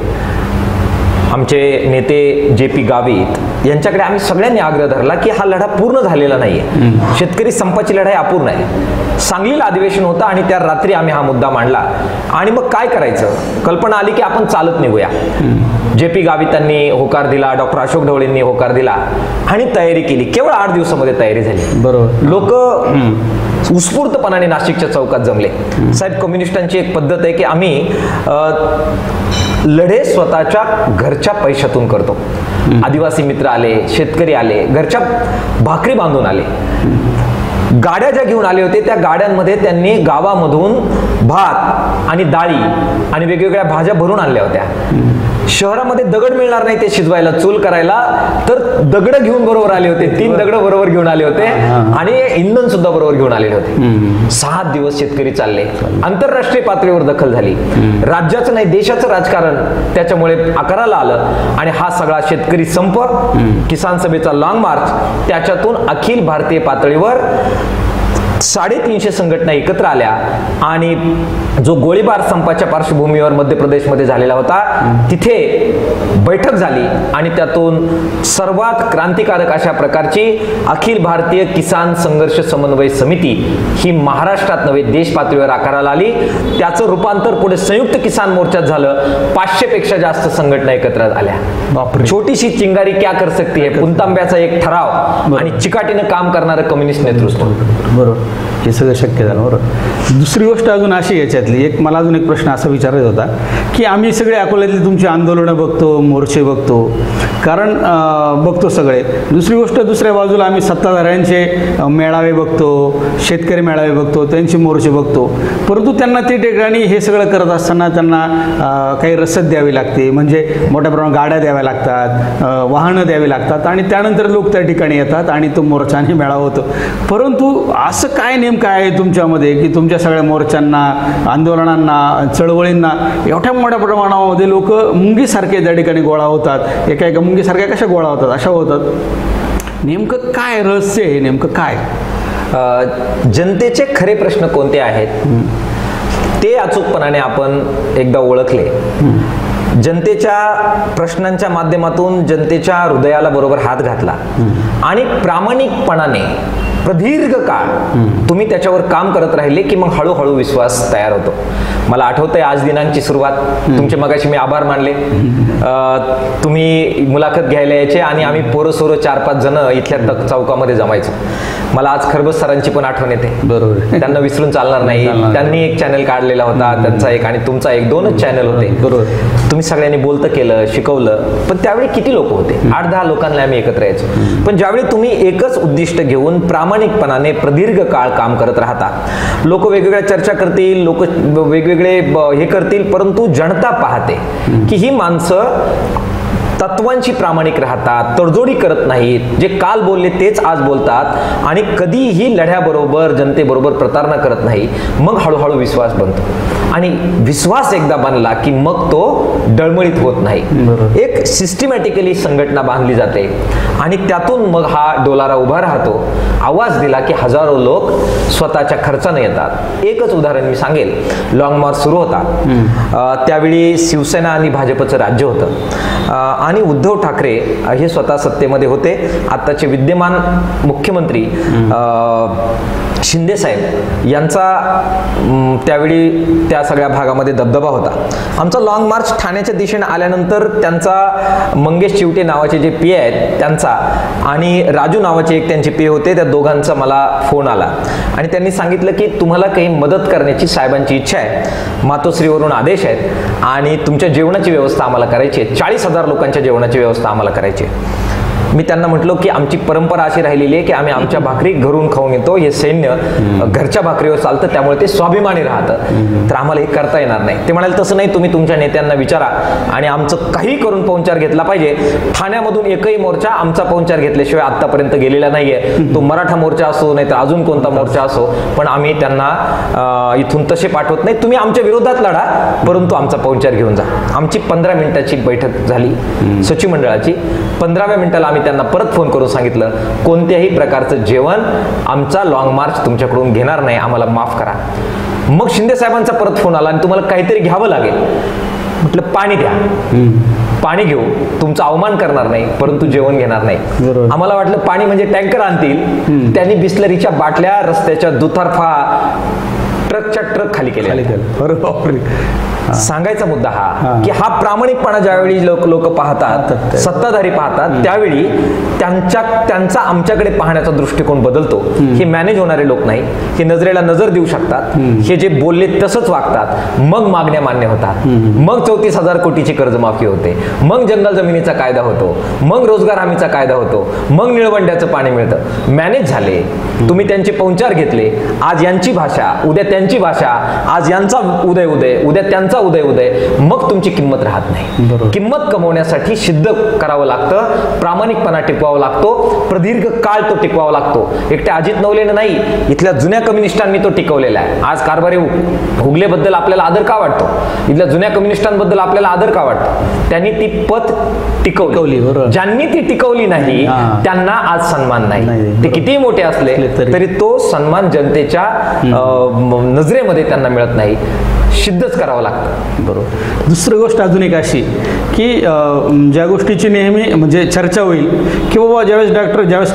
आमचे नेते JP गावित यांच्याकडे आम्ही सगळ्यांनी आग्रह धरला की हा लढा पूर्ण झालेला नाहीये, शेतकरी संपाची लढाई अपूर्ण आहे. सांगलीला अधिवेशन होतं आणि त्या रात्री आम्ही हा मुद्दा मांडला आणि मग काय करायचं, कल्पना आली की आपण चालत निघूया. JP गावितांनी होकार दिला, डॉक्टर अशोक ढवळेंनी होकार दिला आणि तयारी केली. केवळ 8 दिवसामध्ये तयारी झाली. बरोबर. लोक उत्स्फूर्तपणाने नाशिकच्या चौकात जमले. साहेब, कम्युनिस्टांची एक पद्धत आहे की आम्ही लढे स्वतःच्या घरच्या पैशातून करतो. आदिवासी मित्र आले, शेतकरी आले, घरच्या भाकरी बांधून आले. गाड्या ज्या घेऊन आले होते त्या गाड्यांमध्ये त्यांनी गावामधून भात आणि डाळी आणि वेगवेगळ्या भाज्या भरून आणल्या होत्या. शहरामध्ये दगड मिळणार नाही ते शिजवायला, चूल करायला, तर दगड घेऊन बरोबर आले होते. 3 दगड बरोबर घेऊन आले होते आणि इंधन सुद्धा बरोबर घेऊन आलेले होते. 6 दिवस शेतकरी चालले. आंतरराष्ट्रीय पातळीवर दखल झाली. राज्याचं नाही देशाचं राजकारण त्याच्यामुळे आकाराला आलं आणि हा सगळा शेतकरी संप, किसान सभेचा लॉंग मार्च, त्याच्यातून अखिल भारतीय पातळीवर 350 संघटना एकत्र आल्या आणि जो गोळीबार संपाच्या पार्श्वभूमीवर मध्य प्रदेशमध्ये झालेला होता तिथे बैठक झाली आणि त्यातून सर्वात क्रांतिकारक अशा प्रकारची अखिल भारतीय किसान संघर्ष समन्वय समिती ही महाराष्ट्रात नव्हे देश पातळीवर आकाराला आली. त्याचं रूपांतर पुढे संयुक्त किसान मोर्चात झालं. 500 पेक्षा जास्त संघटना एकत्र आल्या. छोटीशी चिंगारी क्या कर सकती है, पुणतांब्याचा एक ठराव आणि चिकाटीनं काम करणारं कम्युनिस्ट नेतृत्व. बरोबर, हे सगळं शक्य झालं. बरोबर. दुसरी गोष्ट अजून अशी याच्यातली एक, मला अजून एक प्रश्न असा विचारायचा होता की आम्ही सगळे अकोल्यातली तुमची आंदोलनं बघतो, मोर्चे बघतो, कारण बघतो सगळे. दुसरी गोष्ट, दुसऱ्या बाजूला आम्ही सत्ताधाऱ्यांचे मेळावे बघतो, शेतकरी मेळावे बघतो, त्यांचे मोर्चे बघतो, परंतु त्यांना ते ठिकाणी हे सगळं करत असताना त्यांना काही रसद द्यावी लागते, म्हणजे मोठ्या प्रमाणात गाड्या द्याव्या लागतात, वाहनं द्यावी लागतात आणि त्यानंतर लोक त्या ठिकाणी येतात आणि तो मोर्चा आणि मेळावा होतो. परंतु असं काय नेमकं आहे तुमच्यामध्ये की तुमच्या सगळ्या मोर्चांना, आंदोलनांना, चळवळींना एवढ्या मोठ्या प्रमाणामध्ये लोक मुंगीसारखे त्या ठिकाणी गोळा होतात, एका मुंगीसारख्या कशा गोळा होतात, अशा होतात? नेमकं काय रहस्य आहे, नेमकं काय? जनतेचे खरे प्रश्न कोणते आहेत ते अचूकपणाने आपण एकदा ओळखले. जनतेच्या प्रश्नांच्या माध्यमातून जनतेच्या हृदयाला बरोबर हात घातला आणि प्रामाणिकपणाने प्रदीर्घ काळ तुम्ही त्याच्यावर काम करत राहिले की मग हळूहळू विश्वास तयार होतो. मला आठवतंय आज दिनांची सुरुवात, तुमचे मगाशी मी आभार मानले. तुम्ही मुलाखत घ्यायला यायचे आणि आम्ही पोरं सोरं 4-5 जण इथल्या चौकामध्ये जमायचो. मला आज खरबस सरांची पण आठवण येते. बरोबर, त्यांना विसरून चालणार नाही. त्यांनी एक चॅनल काढलेला होता, त्यांचा एक आणि तुमचा एक, 2च चॅनल होते. बरोबर. तुम्ही सगळ्यांनी बोलतं केलं, शिकवलं. पण त्यावेळी किती लोक होते? 8-10 लोकांना आम्ही एकत्र यायचो. पण ज्यावेळी तुम्ही एकच उद्दिष्ट घेऊन प्रामाणिकपणाने प्रदीर्घ काळ काम करत राहता, लोक वेगवेगळ्या चर्चा करतील, लोक वेगवेगळे हे करतील, परंतु जनता पाहते की ही माणसं तत्वांची प्रामाणिक राहतात, तडजोडी करत नाहीत, जे काल बोलले तेच आज बोलतात आणि कधीही लढ्याबरोबर जनतेबरोबर प्रतारणा करत नाही. मग हळूहळू विश्वास बनतो आणि विश्वास एकदा बनला की मग तो डळमळीत होत नाही. एक सिस्टमॅटिकली संघटना बांधली जाते आणि त्यातून मग हा डोलारा उभा राहतो. आवाज दिला की हजारो लोक स्वतःच्या खर्चाने येतात. एकच उदाहरण मी सांगेल. लॉंग मार्च सुरू होता त्यावेळी शिवसेना आणि भाजपचं राज्य होतं आणि उद्धव ठाकरे हे स्वतः सत्तेमध्ये होते. आताचे विद्यमान मुख्यमंत्री शिंदे साहेब यांचा त्यावेळी त्या सगळ्या भागामध्ये दबदबा होता. आमचा लॉंग मार्च ठाण्याच्या दिशेने आल्यानंतर त्यांचा मंगेश चिवटे नावाचे जे पी आहेत त्यांचा आणि राजू नावाचे एक त्यांचे पी होते, त्या दोघांचा मला फोन आला आणि त्यांनी सांगितलं की तुम्हाला काही मदत करण्याची साहेबांची इच्छा आहे, मातोश्रीवरून आदेश आहेत आणि तुमच्या जेवणाची व्यवस्था आम्हाला करायची आहे, 40,000 लोकांच्या जेवणाची व्यवस्था आम्हाला करायची आहे. मी त्यांना म्हटलो की आमची परंपरा अशी राहिलेली आहे की आम्ही आमच्या भाकरी घरून खाऊन येतो, हे सैन्य घरच्या भाकरीवर चालतं, त्यामुळे ते स्वाभिमानी राहतं, तर आम्हाला हे करता येणार नाही. ते म्हणाले तसं नाही, तुम्ही तुमच्या नेत्यांना विचारा आणि आमचं काही करून पाहुणचार घेतला पाहिजे. ठाण्यामधून एकही मोर्चा आमचा पाहुणचार घेतल्याशिवाय आतापर्यंत गेलेला नाहीये, तो मराठा मोर्चा असो नाही तर अजून कोणता मोर्चा असो, पण आम्ही त्यांना इथून तसे पाठवत नाही, तुम्ही आमच्या विरोधात लढा परंतु आमचा पाहुणचार घेऊन जा. आमची 15 मिनिटाची बैठक झाली सचिव मंडळाची. 15व्या मिनिटाला आम्ही त्यांना परत फोन करून सांगितलं कोणत्याही प्रकारचं जेवण आमचा लॉंग मार्च तुमच्याकडून घेणार नाही, आम्हाला माफ करा. मग शिंदे साहेबांचा परत फोन आला आणि तुम्हाला काहीतरी घ्यावं लागेल. म्हटलं पाणी द्या, पाणी घेऊ, तुमचा अवमान करणार नाही परंतु जेवण घेणार नाही. आम्हाला वाटलं पाणी म्हणजे टँकर आणतील, त्यांनी बिस्लरीच्या बाटल्या रस्त्याच्या दुतर्फा ट्रकच्या ट्रक खाली केले. सांगायचा मुद्दा हा की हा प्रामाणिकपणा ज्यावेळी लोक पाहतात, सत्ताधारी पाहतात, त्यावेळी त्यांचा आमच्याकडे पाहण्याचा दृष्टिकोन बदलतो. हे मॅनेज होणारे लोक नाही, हे नजरेला नजर देऊ शकतात, हे जे बोलले तसंच वागतात, मग मागण्या मान्य होतात, मग 34,000 कोटीची कर्जमाफी होते, मग जंगल जमिनीचा कायदा होतो, मग रोजगार हमीचा कायदा होतो, मग निळवंड्याचं पाणी मिळतं. मॅनेज झाले, तुम्ही त्यांचे पाहुणचार घेतले, आज यांची भाषा उद्या त्यांची भाषा, आज यांचा उदय उद्या त्यांचा उदय, मग तुमची किंमत राहत नाही. किंमत कमवण्यासाठी सिद्ध करावं लागतं, प्रामाणिकपणा टिकवावा लागतो, प्रदीर्घ काळ तो टिकवावा लागतो. एकट्या अजित नवलेनं नाही, इथल्या जुन्या कम्युनिस्टांनी तो टिकवलेला आहे. आज कारभारी हुगलेबद्दल आपल्याला आदर का वाटतो, इथल्या जुन्या कम्युनिस्टांबद्दल आपल्याला आदर का वाटतो, त्यांनी ती पत टिकवली. ज्यांनी ती टिकवली नाही त्यांना आज सन्मान नाही. ते कितीही मोठे असले तरी तो सन्मान जनतेच्या नजरेमध्ये त्यांना मिळत नाही, सिद्धच करावं लागतं. बरोबर. दुसरी गोष्ट अजून एक अशी की ज्या गोष्टीची नेहमी म्हणजे चर्चा होईल की बाबा ज्यावेळेस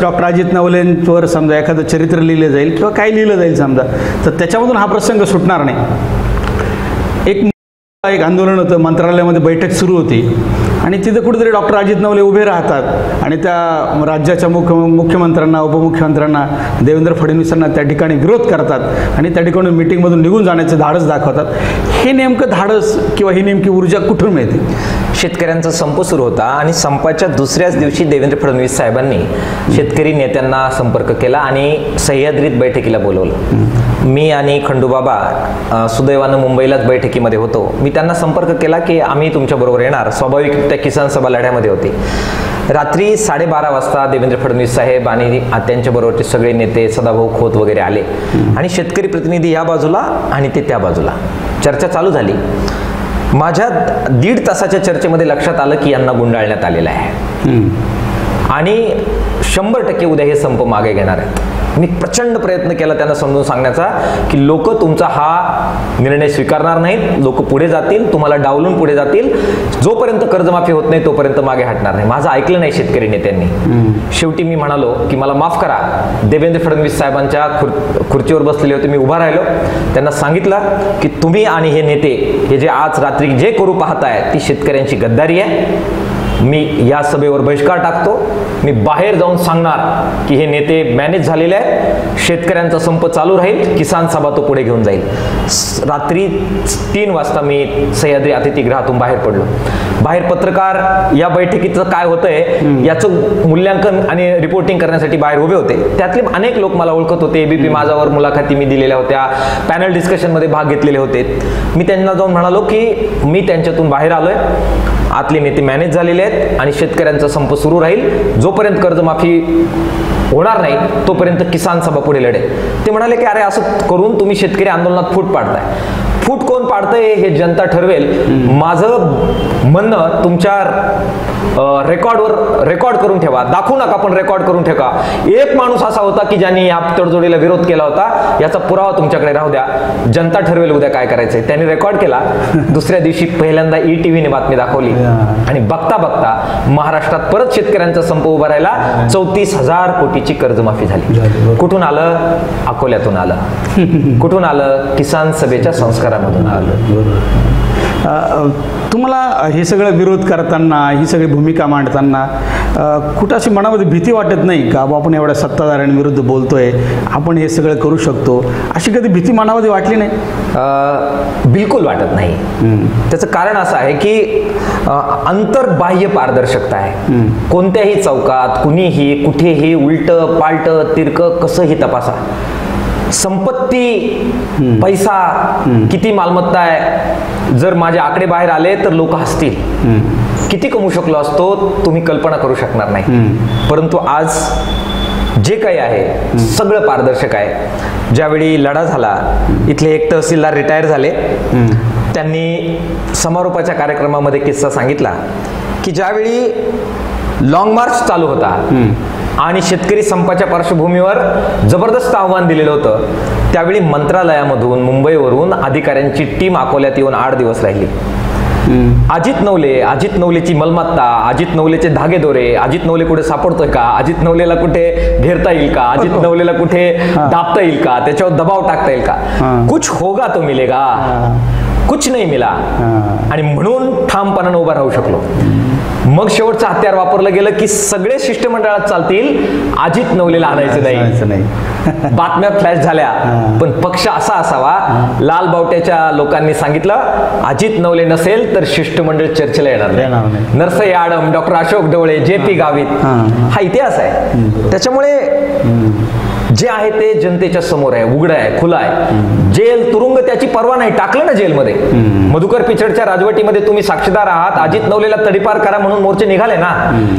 डॉक्टर अजित नवलेंवर समजा एखादं चरित्र लिहिलं जाईल किंवा काही लिहिलं जाईल समजा, तर त्याच्यामधून हा प्रसंग सुटणार नाही. एक आंदोलन होतं, मंत्रालयामध्ये बैठक सुरू होती आणि तिथे कुठेतरी डॉक्टर अजित नवले उभे राहतात आणि त्या राज्याच्या मुख्यमंत्र्यांना उपमुख्यमंत्र्यांना देवेंद्र फडणवीसांना त्या ठिकाणी विरोध करतात आणि त्या ठिकाणी मीटिंगमधून निघून जाण्याचे धाडस दाखवतात. हे नेमकं धाडस किंवा ही नेमकी ऊर्जा कुठून मिळते? शेतकऱ्यांचा संप सुरू होता आणि संपाच्या दुसऱ्याच दिवशी देवेंद्र फडणवीस साहेबांनी शेतकरी नेत्यांना संपर्क केला आणि सह्याद्रीत बैठकीला बोलवलं. मी आणि खंडूबाबा सुदैवानं मुंबईलाच बैठकीमध्ये होतो. मी त्यांना संपर्क केला की आम्ही तुमच्याबरोबर येणार. स्वाभाविक त्या किसान सभा लढ्यामध्ये होती. रात्री 12:30 वाजता देवेंद्र फडणवीस साहेब आणि त्यांच्याबरोबरचे सगळे नेते सदाभाऊ खोत वगैरे आले आणि शेतकरी प्रतिनिधी या बाजूला आणि ते त्या बाजूला. चर्चा चालू झाली. माझ्या 1.5 तासाच्या चर्चेमध्ये लक्षात आलं की यांना गुंडाळण्यात आलेलं आहे आणि 100% उद्या हे संप मागे घेणार आहेत. मी प्रचंड प्रयत्न केला त्यांना समजून सांगण्याचा की लोक तुमचा हा निर्णय स्वीकारणार नाहीत, लोक पुढे जातील, तुम्हाला डावलून पुढे जातील, जोपर्यंत कर्जमाफी होत नाही तोपर्यंत मागे हटणार नाही. माझं ऐकलं नाही शेतकरी नेत्यांनी. शेवटी मी म्हणालो की मला माफ करा. देवेंद्र फडणवीस साहेबांच्या खुर्चीवर बसलेले होते, मी उभा राहिलो. त्यांना सांगितलं की तुम्ही आणि हे नेते हे जे आज रात्री जे करू पाहताय ती शेतकऱ्यांची गद्दारी आहे. मी या सभेवर बहिष्कार टाकतो. मी बाहेर जाऊन सांगणार की हे नेते मॅनेज झालेले आहेत, शेतकऱ्यांचा संप चालू राहील, किसान सभा तो पुढे घेऊन जाईल. रात्री 3 वाजता मी सह्याद्री अतिथीगृहातून बाहेर पडलो. बाहेर पत्रकार या बैठकीचं काय होतंय याचं मूल्यांकन आणि रिपोर्टिंग करण्यासाठी बाहेर उभे होते. त्यातले अनेक लोक मला ओळखत होते. एबीपी माझावर मुलाखती मी दिलेल्या होत्या, पॅनल डिस्कशनमध्ये भाग घेतलेले होते. मी त्यांना जाऊन म्हणालो की मी त्यांच्यातून बाहेर आलोय, आतले नेते मॅनेज झालेले आहेत आणि शेतकऱ्यांचा संप सुरू राहील. जोपर्यंत कर्जमाफी होणार नाही तोपर्यंत किसान सभा पुढे लढेल. ते म्हणाले की अरे असं करून तुम्ही शेतकरी आंदोलनात फूट पाडताय. फूट कोण पाडतंय हे जनता ठरवेल. माझं म्हणणं तुमच्या रेकॉर्ड करून ठेवा, दाखवू नका पण रेकॉर्ड करून ठेवा. एक माणूस असा होता की ज्यांनी या तडजोडीला विरोध केला होता, याचा पुरावा तुमच्याकडे राहू द्या. जनता ठरवेल उद्या काय करायचंय. त्यांनी रेकॉर्ड केला. दुसऱ्या दिवशी पहिल्यांदा ETVने बातमी दाखवली आणि बघता बघता महाराष्ट्रात परत शेतकऱ्यांचा संप उभा राहिला. 34,000 कोटीची कर्जमाफी झाली. कुठून आलं? अकोल्यातून आलं. कुठून आलं? किसान सभेच्या संस्कारामधून आलं. तुम्हाला हे सगळं विरोध करताना, ही सगळी भूमिका मांडताना कुठं अशी मनामध्ये भीती वाटत नाही का, आपण एवढ्या सत्ताधाऱ्यांविरुद्ध बोलतोय, आपण हे सगळं करू शकतो, अशी कधी भीती मनामध्ये वाटली नाही? बिलकुल वाटत नाही. त्याचं कारण असं आहे की अंतर्बाह्य पारदर्शकता आहे. कोणत्याही चौकात कुणीही कुठेही उलट पालट तिरक कसंही तपासा. संपत्ती, पैसा, किती मालमत्ता आहे, जर माझे आकडे बाहेर आले तर लोक हसतील. किती कमवू शकलो असतो तुम्ही कल्पना करू शकणार नाही. परंतु आज जे काही आहे सगळं पारदर्शक आहे. ज्यावेळी लढा झाला, इथले एक तहसीलदार रिटायर झाले. त्यांनी समारोपाच्या कार्यक्रमामध्ये किस्सा सांगितला की ज्यावेळी लॉंग मार्च चालू होता आणि शेतकरी संपाच्या पार्श्वभूमीवर जबरदस्त आव्हान दिलेलं होतं, त्यावेळी मंत्रालयामधून मुंबईवरून अधिकाऱ्यांची टीम अकोल्यात येऊन 8 दिवस राहिली. अजित नवलेची मलमत्ता, अजित नवलेचे धागेदोरे, अजित नवले कुठे सापडतोय का, अजित नवलेला कुठे घेरता येईल का, अजित नवलेला कुठे दाबता येईल का, त्याच्यावर दबाव टाकता येईल का, कुछ होगा तो मिलेगा, कुछ नाही मिला. आणि म्हणून ठामपणानं उभा राहू शकलो. मग शेवटचं हत्यार वापरलं गेलं की सगळे शिष्टमंडळात चालतील, अजित नवलेला आणायचं नाही. बातम्या फ्लॅश झाल्या, पण पक्ष असा असावा. लाल बावट्याच्या लोकांनी सांगितलं अजित नवले नसेल तर शिष्टमंडळ चर्चेला येणार नाही. नरसई आडम, डॉक्टर अशोक ढवळे, JP गावित, हा इतिहास आहे. त्याच्यामुळे जे आहे ते जनतेच्या समोर आहे, उघड आहे, खुला आहे. जेल तुरुंग त्याची पर्वा नाही, टाकलं ना जेलमध्ये. मधुकर पिचडच्या राजवटीमध्ये तुम्ही साक्षीदार आहात. अजित नवलेला तडीपार करा म्हणून मोर्चे निघाले ना,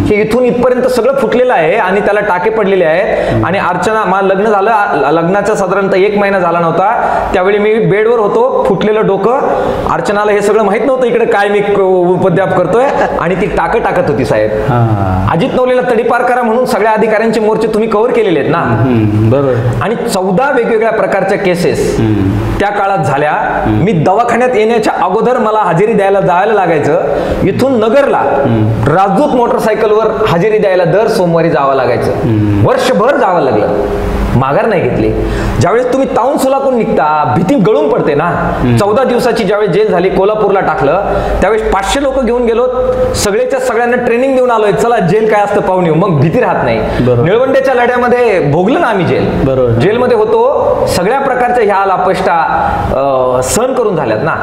हे इथून इथपर्यंत सगळं फुटलेलं आहे आणि त्याला टाके पडलेले आहेत. आणि अर्चना, मला लग्न झालं, लग्नाचा साधारणतः 1 महिना झाला नव्हता, त्यावेळी मी बेडवर होतो, फुटलेलं डोकं. अर्चनाला हे सगळं माहित नव्हतं इकडे काय मी उपद्व्याप करतोय, आणि ती टाकं टाकत होती. साहेब, अजित नवलेला तडीपार करा म्हणून सगळ्या अधिकाऱ्यांचे मोर्चे तुम्ही कव्हर केलेले आहेत ना. बरोबर. आणि 14 वेगवेगळ्या प्रकारच्या केसेस त्या काळात झाल्या. मी दवाखान्यात येण्याच्या अगोदर मला हजेरी द्यायला जायला लागायचं. इथून नगरला राजदूत मोटरसायकलवर हजेरी द्यायला दर सोमवारी जावं लागायचं. वर्षभर जावं लागलं, माघार नाही घेतली. ज्यावेळेस तुम्ही ताऊन सुलाकून निघता, भीती गळून पडते ना. 14 दिवसाची ज्यावेळेस जेल झाली, कोल्हापूरला टाकलं, त्यावेळेस 500 लोक घेऊन गेलो. सगळ्यांना ट्रेनिंग देऊन आलोय, चला जेल काय असतं पाहून येऊ. मग भीती राहत नाही. निळवंडेच्या लढ्यामध्ये भोगलं ना आम्ही जेल. जेलमध्ये होतो, सगळ्या प्रकारच्या ह्या अपेष्टा सहन करून झाल्यात ना.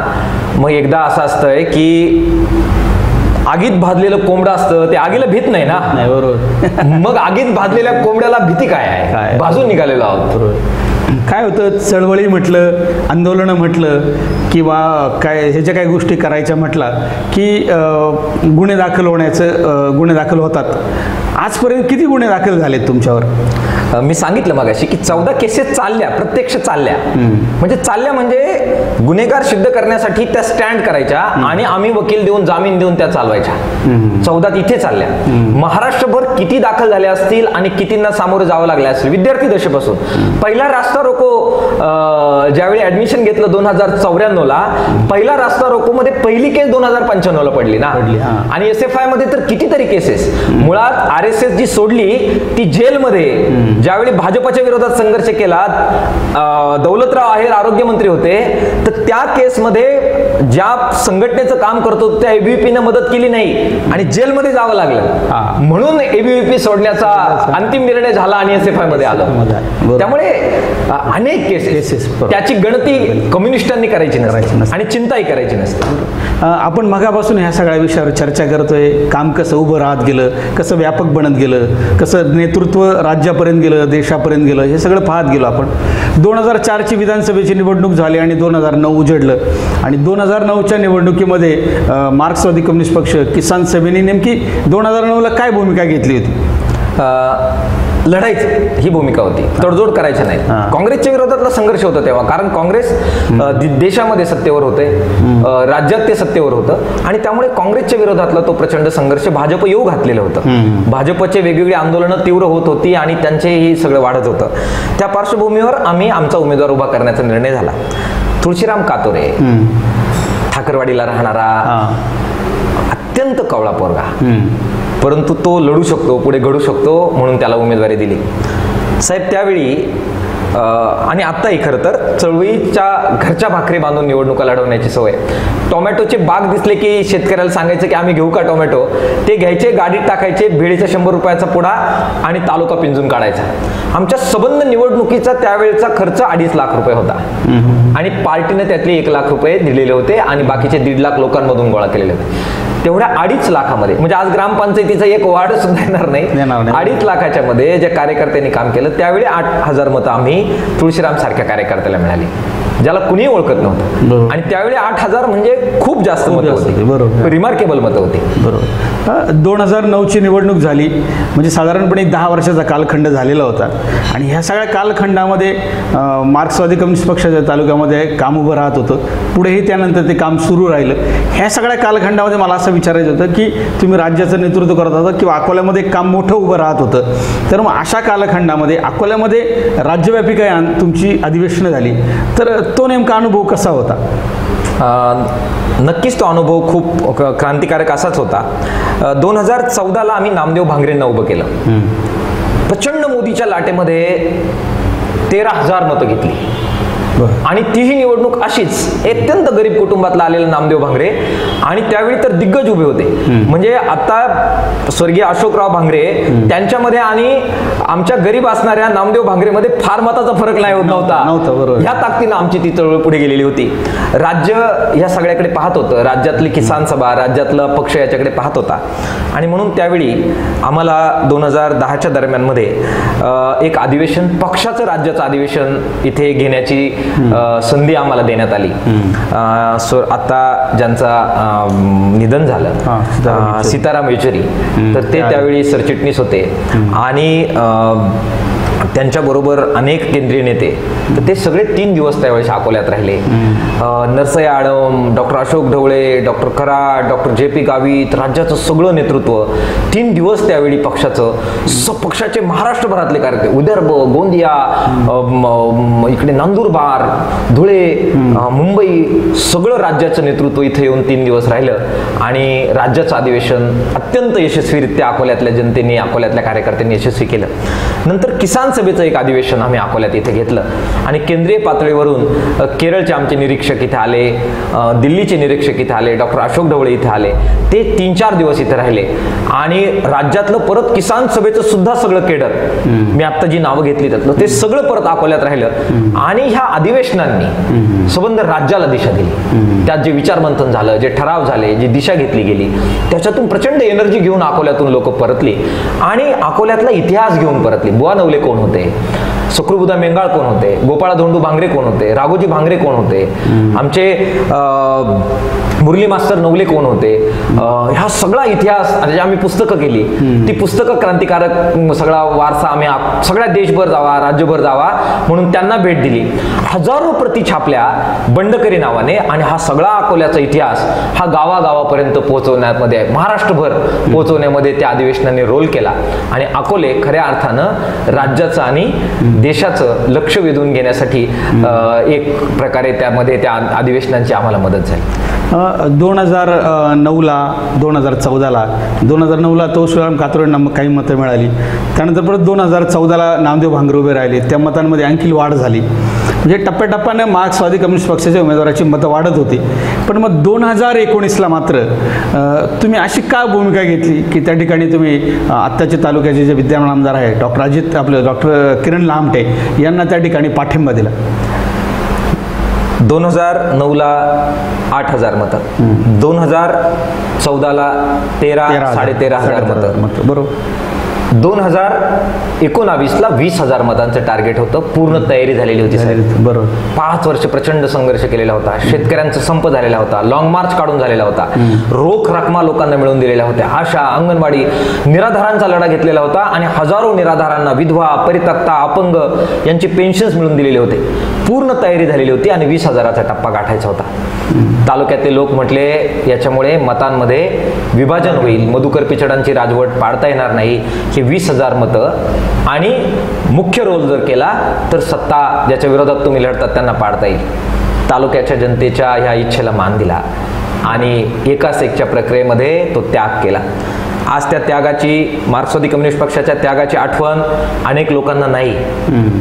मग एकदा असं असतंय की आगीत भाजलेलं कोंबडं असतं, ते आगीला भीत नाही ना. बरोबर. मग आगीत भाजलेल्या कोंबड्याला भीती काय आहे? भाजून निघालेलो आहोत. काय होतं, चळवळी म्हटलं, आंदोलनं म्हटलं, किंवा काय ह्याच्या काही गोष्टी करायच्या म्हटला की गुन्हे दाखल होतात. आजपर्यंत किती गुन्हे दाखल झालेत तुमच्यावर? मी सांगितलं मगाशी की 14 केसेस चालल्या, प्रत्यक्ष चालल्या. म्हणजे गुन्हेगार सिद्ध करण्यासाठी त्या स्टँड करायच्या आणि आम्ही वकील देऊन, जामीन देऊन त्या चालवायच्या. 14 तिथे चालल्या. महाराष्ट्रभर किती दाखल झाल्या असतील आणि कितींना सामोरे जावं लागले असेल. विद्यार्थी दशेपासून पहिला रास्ता रोको ज्यावेळी ऍडमिशन घेतलं 2094 ला, पहिला रास्ता रोको मध्ये पहिली केस 2095 ला पडली ना. आणि SFI मध्ये तर कितीतरी केसेस. मुळात RSS जी सोडली ती जेलमध्ये ज्यावेळी भाजपच्या विरोधात संघर्ष केला, दौलतराव आहेर आरोग्यमंत्री होते, तर त्या केसमध्ये ज्या संघटनेचं काम करतो त्या ABVP ने मदत केली नाही आणि जेलमध्ये जावं लागलं. म्हणून ABVP सोडण्याचा अंतिम निर्णय झाला आणि SFI मध्ये आलं. त्यामुळे अनेक केसेस, त्याची गणती कम्युनिस्टांनी करायची नसते आणि चिंताही करायची नसते. आपण मगापासून ह्या सगळ्या विषयावर चर्चा करतोय. काम कसं उभं राहत गेलं, कसं व्यापक बनत गेलं, कसं नेतृत्व राज्यापर्यंत गेलं, देशापर्यंत गेलं, हे सगळं पाहत गेलो आपण. 2004ची विधानसभेची निवडणूक झाली आणि 2009 उजडलं. आणि 2009च्या निवडणुकीमध्ये मार्क्सवादी कम्युनिस्ट पक्ष, किसान सभेने नेमकी 2009ला काय भूमिका घेतली होती? लढायचं ही भूमिका होती, तडजोड करायची नाही. काँग्रेसच्या विरोधातला संघर्ष होता तेव्हा, कारण काँग्रेस देशामध्ये सत्तेवर होते, राज्यात ते सत्तेवर होतं आणि त्यामुळे काँग्रेसच्या विरोधातला तो प्रचंड संघर्ष भाजप येऊ घातलेलं होतं. भाजपचे वेगवेगळी आंदोलनं तीव्र होत होती आणि त्यांचे हे सगळं वाढत होतं. त्या पार्श्वभूमीवर आम्ही आमचा उमेदवार उभा करण्याचा निर्णय झाला. तुळशीराम कातोरे, ठाकरवाडीला राहणारा अत्यंत कवळा पोरगा, परंतु तो लढू शकतो, पुढे घडू शकतो म्हणून त्याला उमेदवारी दिली. साहेब त्यावेळी आणि आत्ताही खरं तर चळवळीच्या घरच्या भाकरी बांधून निवडणुका लढवण्याची सवय. टोमॅटोचे बाग दिसले की शेतकऱ्याला सांगायचं की आम्ही घेऊ का टोमॅटो, ते घ्यायचे, गाडीत टाकायचे, भेळीचा 100 रुपयाचा पुडा आणि तालुका पिंजून काढायचा. आमच्या सबंध निवडणुकीचा त्यावेळेचा खर्च 2.5 लाख रुपये होता आणि पार्टीने त्यातले 1 लाख रुपये दिलेले होते आणि बाकीचे 1.5 लाख लोकांमधून गोळा केलेले होते. तेवढ्या 2.5 लाखामध्ये, म्हणजे आज ग्रामपंचायतीचा एक वार्ड सुद्धा येणार नाही, 2.5 लाखाच्या मध्ये ज्या कार्यकर्त्यांनी काम केलं, त्यावेळी 8,000 मतं आम्ही तुळशीराम सारख्या कार्यकर्त्याला मिळाली, ज्याला कुणीही ओळखत नव्हतं. आणि त्यावेळी 8,000 म्हणजे खूप जास्त मतं होती, बरोबर, रिमार्केबल मतं होती. बरोबर. 2009ची निवडणूक झाली, म्हणजे साधारणपणे 10 वर्षाचा कालखंड झालेला होता आणि ह्या सगळ्या कालखंडामध्ये मार्क्सवादी कम्युनिस्ट पक्षाच्या तालुक्यामध्ये काम उभं राहत होतं, पुढेही त्यानंतर ते काम सुरू राहिलं. ह्या सगळ्या कालखंडामध्ये मला असं विचारायचं होतं की तुम्ही राज्याचं नेतृत्व करत होता किंवा अकोल्यामध्ये काम मोठं उभं राहत होतं, तर मग अशा कालखंडामध्ये अकोल्यामध्ये राज्यव्यापी काय तुमची अधिवेशनं झाली, तर तो नेमका अनुभव कसा होता? नक्कीच तो अनुभव खूप क्रांतिकारक असाच होता. 2014ला आम्ही नामदेव भांगरेंना उभं केलं. प्रचंड मोदीच्या लाटेमध्ये 13,000 मतं घेतली आणि तीही निवडणूक अशीच अत्यंत गरीब कुटुंबातला आलेला नामदेव भांगरे आणि त्यावेळी तर दिग्गज उभे होते. म्हणजे आता स्वर्गीय अशोकराव भांगरे त्यांच्यामध्ये आणि आमच्या गरीब असणाऱ्या नामदेव भांगरेमध्ये फार मताचा फरक नाही होत नव्हता. ह्या ताकदीनं आमची ती चळवळ पुढे गेलेली होती. राज्य या सगळ्याकडे पाहत होतं, राज्यातली किसान सभा, राज्यातला पक्ष याच्याकडे पाहत होता आणि म्हणून त्यावेळी आम्हाला 2010च्या दरम्यानमध्ये एक अधिवेशन, पक्षाचं राज्याचं अधिवेशन इथे घेण्याची संधी आम्हाला देण्यात आली. आता ज्यांचा निधन झालं, सीताराम येचुरी, तर ते त्यावेळी सरचिटणीस होते आणि त्यांच्याबरोबर अनेक केंद्रीय नेते, तर ते सगळे 3 दिवस त्यावेळेस अकोल्यात राहिले. Narsayya Adam, doctor Ashok Dhawale, doctor Karad, doctor JP Gavit, राज्याचं सगळं नेतृत्व 3 दिवस त्यावेळी पक्षाचे महाराष्ट्रभरातले कार्यकर्ते, विदर्भ, गोंदिया, इकडे नंदुरबार, धुळे, मुंबई, सगळं राज्याचं नेतृत्व इथे येऊन 3 दिवस राहिलं आणि राज्याचं अधिवेशन अत्यंत यशस्वीरित्या अकोल्यातल्या जनतेने, अकोल्यातल्या कार्यकर्त्यांनी यशस्वी केलं. नंतर किसान सभेचं एक अधिवेशन आम्ही अकोल्यात इथे घेतलं आणि केंद्रीय पातळीवरून केरळचे आमचे निरीक्षक इथे आले, दिल्लीचे निरीक्षक इथे आले, डॉक्टर अशोक ढवळे इथे आले. ते 3-4 दिवस इथे राहिले आणि राज्यातलं परत किसान सभेचं सुद्धा सगळं केडर, मी आता जी नावं घेतली त्यातलं ते सगळं परत अकोल्यात राहिलं आणि ह्या अधिवेशनांनी संबंध राज्याला दिशा दिली. त्यात जे विचारमंथन झालं, जे ठराव झाले, जी दिशा घेतली गेली, त्याच्यातून प्रचंड एनर्जी घेऊन अकोल्यातून लोक परतली आणि अकोल्यातला इतिहास घेऊन परतली. बुवा नवले कोण होते, सुकृबुदा मेंगाळ कोण होते, गोपाळा धोंडू भांगरे कोण होते, राघोजी भांगरे कोण होते, आमचे मुरली मास्टर नवले कोण होते, ह्या सगळा इतिहास जे आम्ही पुस्तकं केली, ती पुस्तकं क्रांतिकारक सगळा वारसा आम्ही सगळ्या देशभर जावा, राज्यभर जावा म्हणून त्यांना भेट दिली. हजारो प्रती छापल्या बंडकरी नावाने आणि हा सगळा अकोल्याचा इतिहास हा गावागावापर्यंत पोहोचवण्यामध्ये, महाराष्ट्रभर पोहोचवण्यामध्ये त्या अधिवेशनाने रोल केला आणि अकोले खऱ्या अर्थानं राज्याचं आणि देशाचं लक्ष वेधून घेण्यासाठी एक प्रकारे त्यामध्ये त्या अधिवेशनांची आम्हाला मदत झाली. 2009ला 2014ला 2009ला तुळशीराम कातोरेंना काही मतं मिळाली, त्यानंतर परत 2014ला नामदेव भांगरे उभे राहिले, त्या मतांमध्ये आणखी वाढ झाली. म्हणजे टप्प्याटप्प्याने मार्क्सवादी कम्युनिस्ट पक्षाच्या उमेदवाराची मतं वाढत होती. पण मग 2019ला मात्र तुम्ही अशी का भूमिका घेतली की त्या ठिकाणी तुम्ही आत्ताचे तालुक्याचे जे विद्यमान आमदार आहे डॉक्टर किरण लामटे यांना त्या ठिकाणी पाठिंबा दिला? 2009ला 8,000 मतं, 2014ला 13,500 मतं, बरोबर. 2019ला 20,000 मतांचं टार्गेट होतं. पूर्ण तयारी झालेली होती साहेब. बरोबर. 5 वर्ष प्रचंड संघर्ष केलेला होता. शेतकऱ्यांचा संप झालेला होता. लॉंग मार्च काढून झालेला होता. रोख रकमा लोकांना मिळवून दिलेल्या होत्या. आशा, अंगणवाडी, निराधारांचा लढा घेतलेला होता आणि हजारो निराधारांना, विधवा, परित्यक्ता, अपंग यांची पेन्शन्स मिळवून दिलेले होते. पूर्ण तयारी झालेली होती आणि 20,000चा टप्पा गाठायचा होता. तालुक्यातले लोक म्हटले याच्यामुळे मतांमध्ये विभाजन होईल, मधुकर पिचडांची राजवट पाडता येणार नाही. हे 20,000 मतं आणि मुख्य रोल जर केला तर सत्ता ज्याच्या विरोधात तुम्ही लढतात त्यांना पाडता येईल. तालुक्याच्या जनतेच्या ह्या इच्छेला मान दिला आणि एकाच एकच्या प्रक्रियेमध्ये तो त्याग केला. आज त्या त्यागाची, मार्क्सवादी कम्युनिस्ट पक्षाच्या त्यागाची आठवण अनेक लोकांना नाही.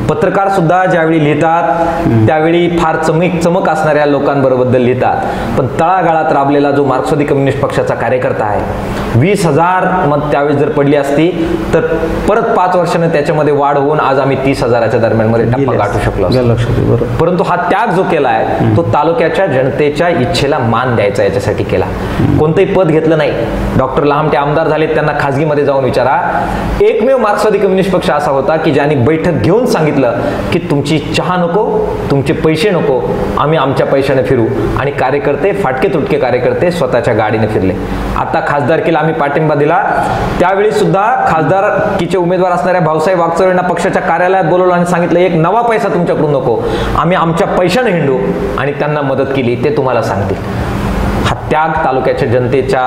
पत्रकार सुद्धा ज्यावेळी लिहितात त्यावेळी फार चमक असणाऱ्या लोकांबरोबर लिहितात, पण तळागाळात राबलेला जो मार्क्सवादी कम्युनिस्ट पक्षाचा कार्यकर्ता आहे, 20,000 मत त्यावेळी जर पडली असती तर परत 5 वर्षांनी त्याच्यामध्ये वाढ होऊन आज आम्ही 30,000च्या दरम्यानमध्ये टप्पा गाठू शकलो. परंतु हा त्याग जो केला आहे तो तालुक्याच्या जनतेच्या इच्छेला मान द्यायचा याच्यासाठी केला. कोणतंही पद घेतलं नाही. डॉक्टर लहामटे आमदार झाले, त्यांना खाजगीमध्ये जाऊन विचारा. एकमेव मार्क्सवादी कम्युनिस्ट पक्ष असा होता की ज्यांनी बैठक घेऊन सांगितलं की तुमची चहा नको, तुमचे पैसे नको, आम्ही आमच्या पैशाने फिरू. आणि कार्यकर्ते, फाटके तुटके कार्यकर्ते स्वतःच्या गाडीने फिरले. आता खासदारकीला आम्ही पाठिंबा दिला, त्यावेळी सुद्धा खासदारकीचे उमेदवार असणाऱ्या भाऊसाहेब वागचौरे यांना पक्षाच्या कार्यालयात बोलवलं आणि सांगितलं एक नवा पैसा तुमच्याकडून नको, आम्ही आमच्या पैशाने हिंडू. आणि त्यांना मदत केली, ते तुम्हाला सांगतील. हा त्याग तालुक्याच्या जनतेच्या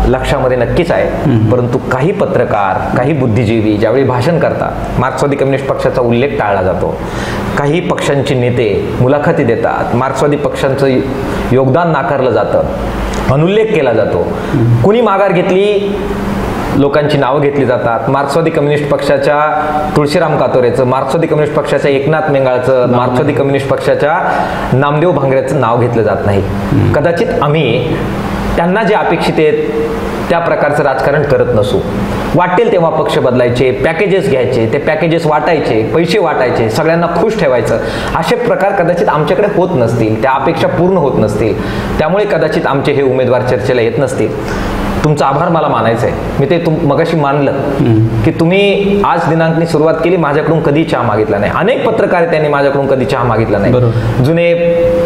लक्षामध्ये नक्कीच आहे. परंतु काही पत्रकार, काही बुद्धिजीवी ज्यावेळी भाषण करतात मार्क्सवादी कम्युनिस्ट पक्षाचा उल्लेख टाळला जातो. काही पक्षांचे नेते मुलाखती देतात, मार्क्सवादी पक्षांचं योगदान नाकारलं जातं, अनुल्लेख केला जातो. कुणी माघार घेतली, लोकांची नावं घेतली जातात. मार्क्सवादी कम्युनिस्ट पक्षाच्या तुळशीराम कातोरेचं, मार्क्सवादी कम्युनिस्ट पक्षाच्या एकनाथ मेंगाळचं, मार्क्सवादी कम्युनिस्ट पक्षाच्या नामदेव भांगरेचं नाव घेतलं जात नाही. कदाचित आम्ही त्यांना जे अपेक्षित आहेत त्या प्रकारचं राजकारण करत नसू. वाटेल तेव्हा पक्ष बदलायचे, पॅकेजेस घ्यायचे, ते पॅकेजेस वाटायचे, पैसे वाटायचे, सगळ्यांना खुश ठेवायचं, असे प्रकार कदाचित आमच्याकडे होत नसतील, त्या अपेक्षा पूर्ण होत नसतील. त्यामुळे कदाचित आमचे हे उमेदवार चर्चेला येत नसतील. तुमचा आभार मला मानायचं आहे. मी ते मगाशी मानलं की तुम्ही आज दिनांकनी सुरुवात केली, माझ्याकडून कधी चहा मागितला नाही. अनेक पत्रकार त्यांनी माझ्याकडून कधी चहा मागितला नाही. जुने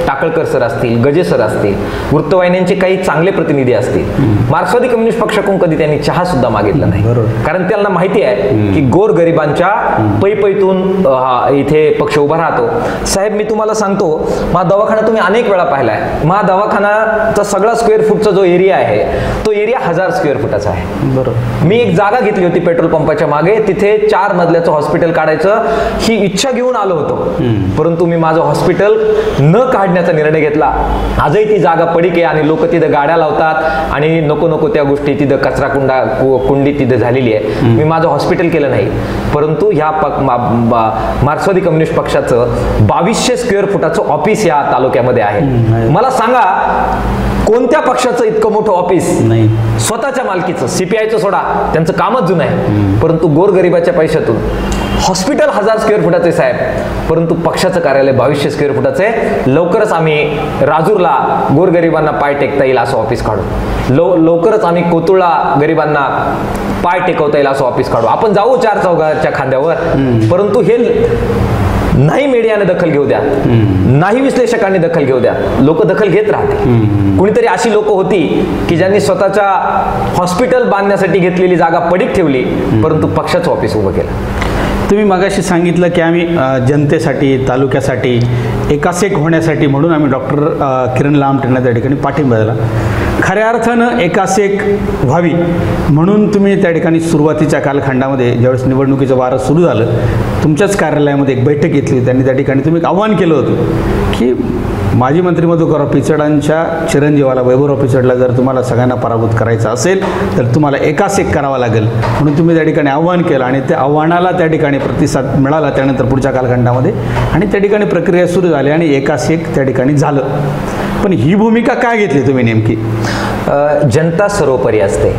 टाकळकर सर असतील, गजे सर असतील, वृत्तवाहिन्यांचे काही चांगले प्रतिनिधी असतील, मार्क्सवादी कम्युनिस्ट पक्षाकडून कधी त्यांनी चहा सुद्धा मागितला नाही. कारण त्यांना माहिती आहे की गोरगरिबांच्या पैपैतून इथे पक्ष उभा राहतो. साहेब, मी तुम्हाला सांगतो, माझा दवाखाना तुम्ही अनेक वेळा पाहिलाय. माझा दवाखानाचा सगळा स्क्वेअर फूटचा जो एरिया आहे तो एरिया 1000 स्क्वेअर फुटाचा आहे. बरोबर. मी एक जागा घेतली होती पेट्रोल पंपाच्या मागे, तिथे 4 मजल्याचं हॉस्पिटल काढायचं ही इच्छा घेऊन आलो होतो. परंतु मी माझं हॉस्पिटल न काढण्याचा निर्णय घेतला. आजही ती जागा पडीक आहे आणि लोक तिथं गाड्या लावतात आणि नको नको त्या गोष्टी, तिथं कचरा कुंडी तिथं झालेली आहे. मी माझं हॉस्पिटल केलं नाही. परंतु ह्या मार्क्सवादी कम्युनिस्ट पक्षाचं 2200 स्क्वेअर फुटाचं ऑफिस या तालुक्यामध्ये आहे. मला सांगा कोणत्या पक्षाचं इतकं मोठं ऑफिस नाही, स्वतःच्या मालकीचं. सीपीआयचं सोडा, त्यांचं कामच जुनं आहे. परंतु गोरगरिबाच्या पैशातून हॉस्पिटल 1000 स्क्वेअर फुटाचे साहेब, परंतु पक्षाचं कार्यालय 2200 स्क्वेअर फुटाचे. लवकरच आम्ही राजूरला गोरगरिबांना पाय टेकता येईल असं ऑफिस काढू. लवकरच आम्ही कोतुळला गरिबांना पाय टेकवता येईल असं ऑफिस काढू. आपण जाऊ 4 चौघाच्या खांद्यावर. परंतु हे नाही मीडियाने दखल घेऊ द्या, नाही विश्लेषकांनी दखल घेऊ द्या, लोक दखल घेत राहते. कुणीतरी अशी लोक होती की ज्यांनी स्वतःच्या हॉस्पिटल बांधण्यासाठी घेतलेली जागा पडीक ठेवली, परंतु पक्षाचं ऑफिस उभं केलं. तुम्ही मगाशी सांगितलं की आम्ही जनतेसाठी, तालुक्यासाठी एकासेक होण्यासाठी म्हणून आम्ही डॉक्टर किरण लामटेंना त्या ठिकाणी पाठिंबा दिला. खऱ्या अर्थानं एकासेक व्हावी म्हणून तुम्ही त्या ठिकाणी सुरुवातीच्या कालखंडामध्ये ज्यावेळेस निवडणुकीचं वारं सुरू झालं, तुमच्याच कार्यालयामध्ये एक बैठक घेतली. त्यांनी त्या ठिकाणी तुम्ही एक आव्हान केलं होतं की माजी मंत्री मधुकरराव पिचडांच्या चिरंजीवाला वैभवराव पिचडला जर तुम्हाला सगळ्यांना पराभूत करायचं असेल तर तुम्हाला एकासेक करावा लागेल म्हणून तुम्ही त्या ठिकाणी आव्हान केलं आणि त्या आव्हानाला त्या ठिकाणी प्रतिसाद मिळाला त्यानंतर पुढच्या कालखंडामध्ये आणि त्या ठिकाणी प्रक्रिया सुरू झाली आणि एकासेक त्या ठिकाणी झालं. पण ही भूमिका काय घेतली तुम्ही नेमकी? जनता सर्वोपरी असते.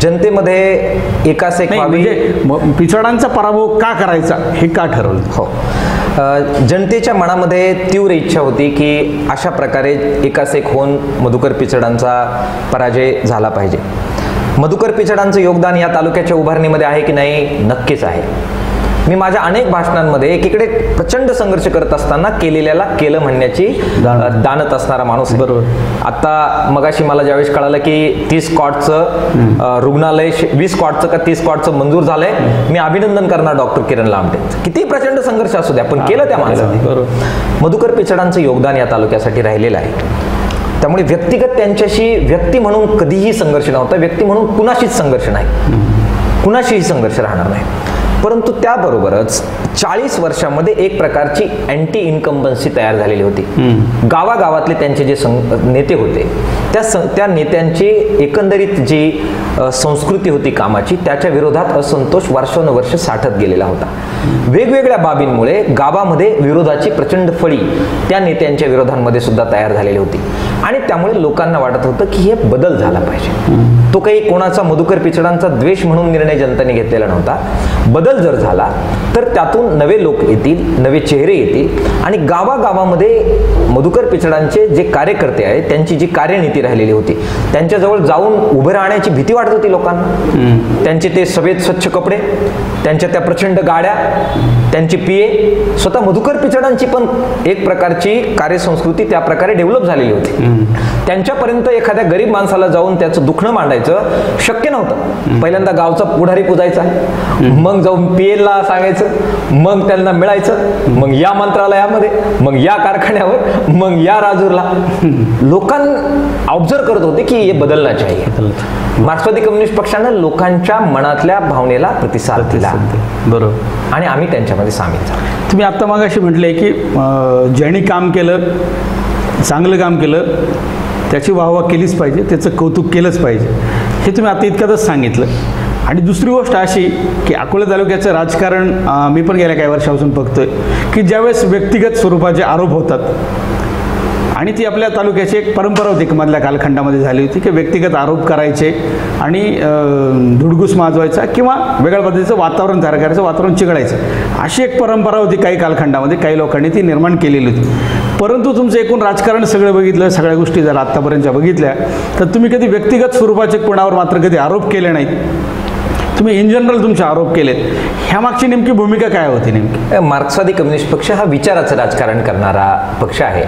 जनतेमध्ये एकासेक म्हणजे पिचडांचा पराभव का करायचा हे का ठरवलं? हो, जनतेच्या मनामध्ये तीव्र इच्छा होती की अशा प्रकारे एकासेक होऊन मधुकर पिचडांचा पराजय झाला पाहिजे. मधुकर पिचडांचं योगदान या तालुक्याच्या उभारणीमध्ये आहे की नाही? नक्कीच आहे. मी माझ्या अनेक भाषणांमध्ये एकीकडे प्रचंड संघर्ष करत असताना केलेल्याला केलं म्हणण्याची दानत असणारा माणूस आहे. बरोबर. आता मगाशी मला ज्यावेळेस कळालं की 30 कॉटचं रुग्णालय 20 कॉटचं का 30 कॉटचं मंजूर झालंय, मी अभिनंदन करणार डॉक्टर किरण लामटे. किती प्रचंड संघर्ष असू द्या, पण केलं त्या माणसाने. बरोबर. मधुकर पिचडांचं योगदान या तालुक्यासाठी राहिलेलं आहे. त्यामुळे व्यक्तिगत त्यांच्याशी व्यक्ती म्हणून कधीही संघर्ष नव्हता, व्यक्ती म्हणून कुणाशीच संघर्ष नाही, कुणाशीही संघर्ष राहणार नाही. परंतु त्याबरोबरच 40 वर्षामध्ये एक प्रकारची अँटी इन्कम्बन्सी तयार झालेली होती. गावागावातले त्यांचे जे नेते होते त्या नेत्यांची एकंदरीत जी संस्कृती होती कामाची, त्याच्या विरोधात असंतोष वर्षानुवर्ष साठत गेलेला होता. वेगवेगळ्या बाबींमुळे गावामध्ये विरोधाची प्रचंड फळी त्या नेत्यांच्या विरोधांमध्ये सुद्धा तयार झालेली होती आणि त्यामुळे लोकांना वाटत होतं की हे बदल झाला पाहिजे. तो काही कोणाचा मधुकर पिचडांचा द्वेष म्हणून निर्णय जनतेने घेतलेला नव्हता. बदल जर झाला तर त्यातून नवे लोक येतील, नवे चेहरे येतील आणि गावागावामध्ये मधुकर पिचडांचे जे कार्यकर्ते आहेत त्यांची जी कार्यनीती राहिलेली होती, त्यांच्याजवळ जाऊन उभं राहण्याची भीती वाटत होती लोकांना. त्यांचे ते सफेद स्वच्छ कपडे, त्यांच्या त्या प्रचंड गाड्या, त्यांची पिये, स्वतः मधुकर पिचडांची पण एक प्रकारची कार्यसंस्कृती त्या प्रकारे डेव्हलप झालेली होती. त्यांच्यापर्यंत एखाद्या गरीब माणसाला जाऊन त्याचं दुखणं मांडायचं शक्य नव्हतं. पहिल्यांदा गावचा पुढारी पुजायचा, मग जाऊन पीएला सांगायचं, मग त्यांना मिळायचं, मग या मंत्रालयामध्ये, मग या कारखान्यावर, मग या राजूरला. लोकांना ऑब्झर्व करत होते की हे बदलना चाहिए. मार्क्सवादी कम्युनिस्ट पक्षानं लोकांच्या मनातल्या भावनेला प्रतिसाद दिला. बरोबर. आणि आम्ही त्यांच्यामध्ये सामील झालो. तुम्ही आत्ता मागाशी म्हटले की ज्यांनी काम केलं, चांगलं काम केलं, त्याची वाहवा केलीच पाहिजे, त्याचं कौतुक केलंच पाहिजे, हे तुम्ही आता इतक्यातच सांगितलं. आणि दुसरी गोष्ट अशी की अकोला तालुक्याचं राजकारण मी पण गेल्या काही वर्षापासून बघतोय की ज्यावेळेस व्यक्तिगत स्वरूपाचे आरोप होतात, आणि ती आपल्या तालुक्याची एक परंपरा होती की मधल्या कालखंडामध्ये झाली होती की व्यक्तिगत आरोप करायचे आणि धुडगूस माजवायचा किंवा वेगळ्या पद्धतीचं वातावरण तयार करायचं, वातावरण चिघळायचं, अशी एक परंपरा होती काही कालखंडामध्ये. काही लोकांनी ती निर्माण केलेली होती. परंतु तुमचं एकूण राजकारण सगळं बघितलं, सगळ्या गोष्टी जर आत्तापर्यंतच्या बघितल्या, तर तुम्ही कधी व्यक्तिगत स्वरूपाचे कोणावर मात्र कधी आरोप केले नाहीत. तुम्ही इन जनरल तुमचे आरोप केलेत. ह्या मागची नेमकी भूमिका काय होती? नेमकी मार्क्सवादी कम्युनिस्ट पक्ष हा विचाराचं राजकारण करणारा पक्ष आहे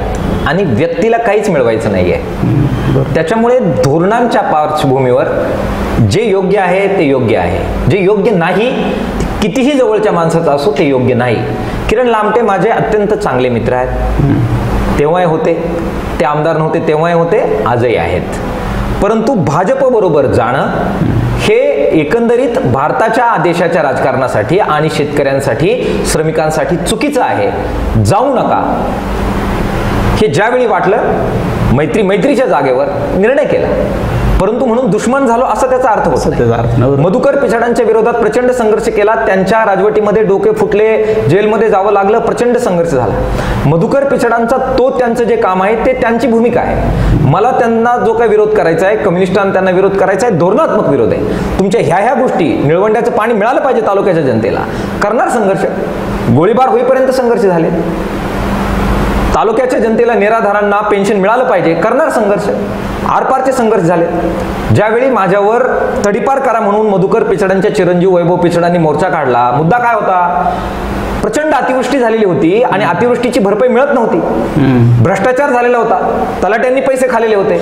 आणि व्यक्तीला काहीच मिळवायचं नाही आहे. त्याच्यामुळे धोरणांच्या पार्श्वभूमीवर जे योग्य आहे ते योग्य आहे, जे योग्य नाही, कितीही जवळच्या माणसाचं असो ते योग्य नाही. किरण लामटे माझे अत्यंत चांगले मित्र आहेत. तेव्हाही होते, ते आमदार नव्हते तेव्हाही होते, आजही आहेत. परंतु भाजपबरोबर जाणं हे एकंदरीत भारताच्या देशाच्या राजकारणासाठी आणि शेतकऱ्यांसाठी, श्रमिकांसाठी चुकीचं आहे. जाऊ नका हे ज्यावेळी वाटलं मैत्रीच्या जागेवर निर्णय केला. परंतु म्हणून दुश्मन झालो असा त्याचा अर्थ होता. मधुकर पिचडांच्या विरोधात प्रचंड संघर्ष केला, त्यांच्या राजवटीमध्ये डोके फुटले, जेलमध्ये जावं लागलं, प्रचंड संघर्ष झाला. मधुकर पिचडांचा त्यांचं जे काम आहे ते त्यांची भूमिका आहे. मला त्यांना जो काही विरोध करायचा आहे, कम्युनिस्टांना त्यांना विरोध करायचा आहे, धोरणात्मक विरोध आहे. तुमच्या ह्या गोष्टी, निळवंड्याचं पाणी मिळालं पाहिजे तालुक्याच्या जनतेला, करणार संघर्ष. गोळीबार होईपर्यंत संघर्ष झाले. तालुक्याच्या जनतेला, निराधारांना पेन्शन मिळालं पाहिजे, करणार संघर्ष. आरपारचे संघर्ष झाले. ज्यावेळी माझ्यावर तडीपार करा म्हणून मधुकर पिचडांच्या चिरंजीव वैभव पिचडांनी मोर्चा काढला, मुद्दा काय होता? प्रचंड अतिवृष्टी झालेली होती आणि अतिवृष्टीची भरपाई मिळत नव्हती. भ्रष्टाचार झालेला होता, तलाट्यांनी पैसे खाल्लेले होते,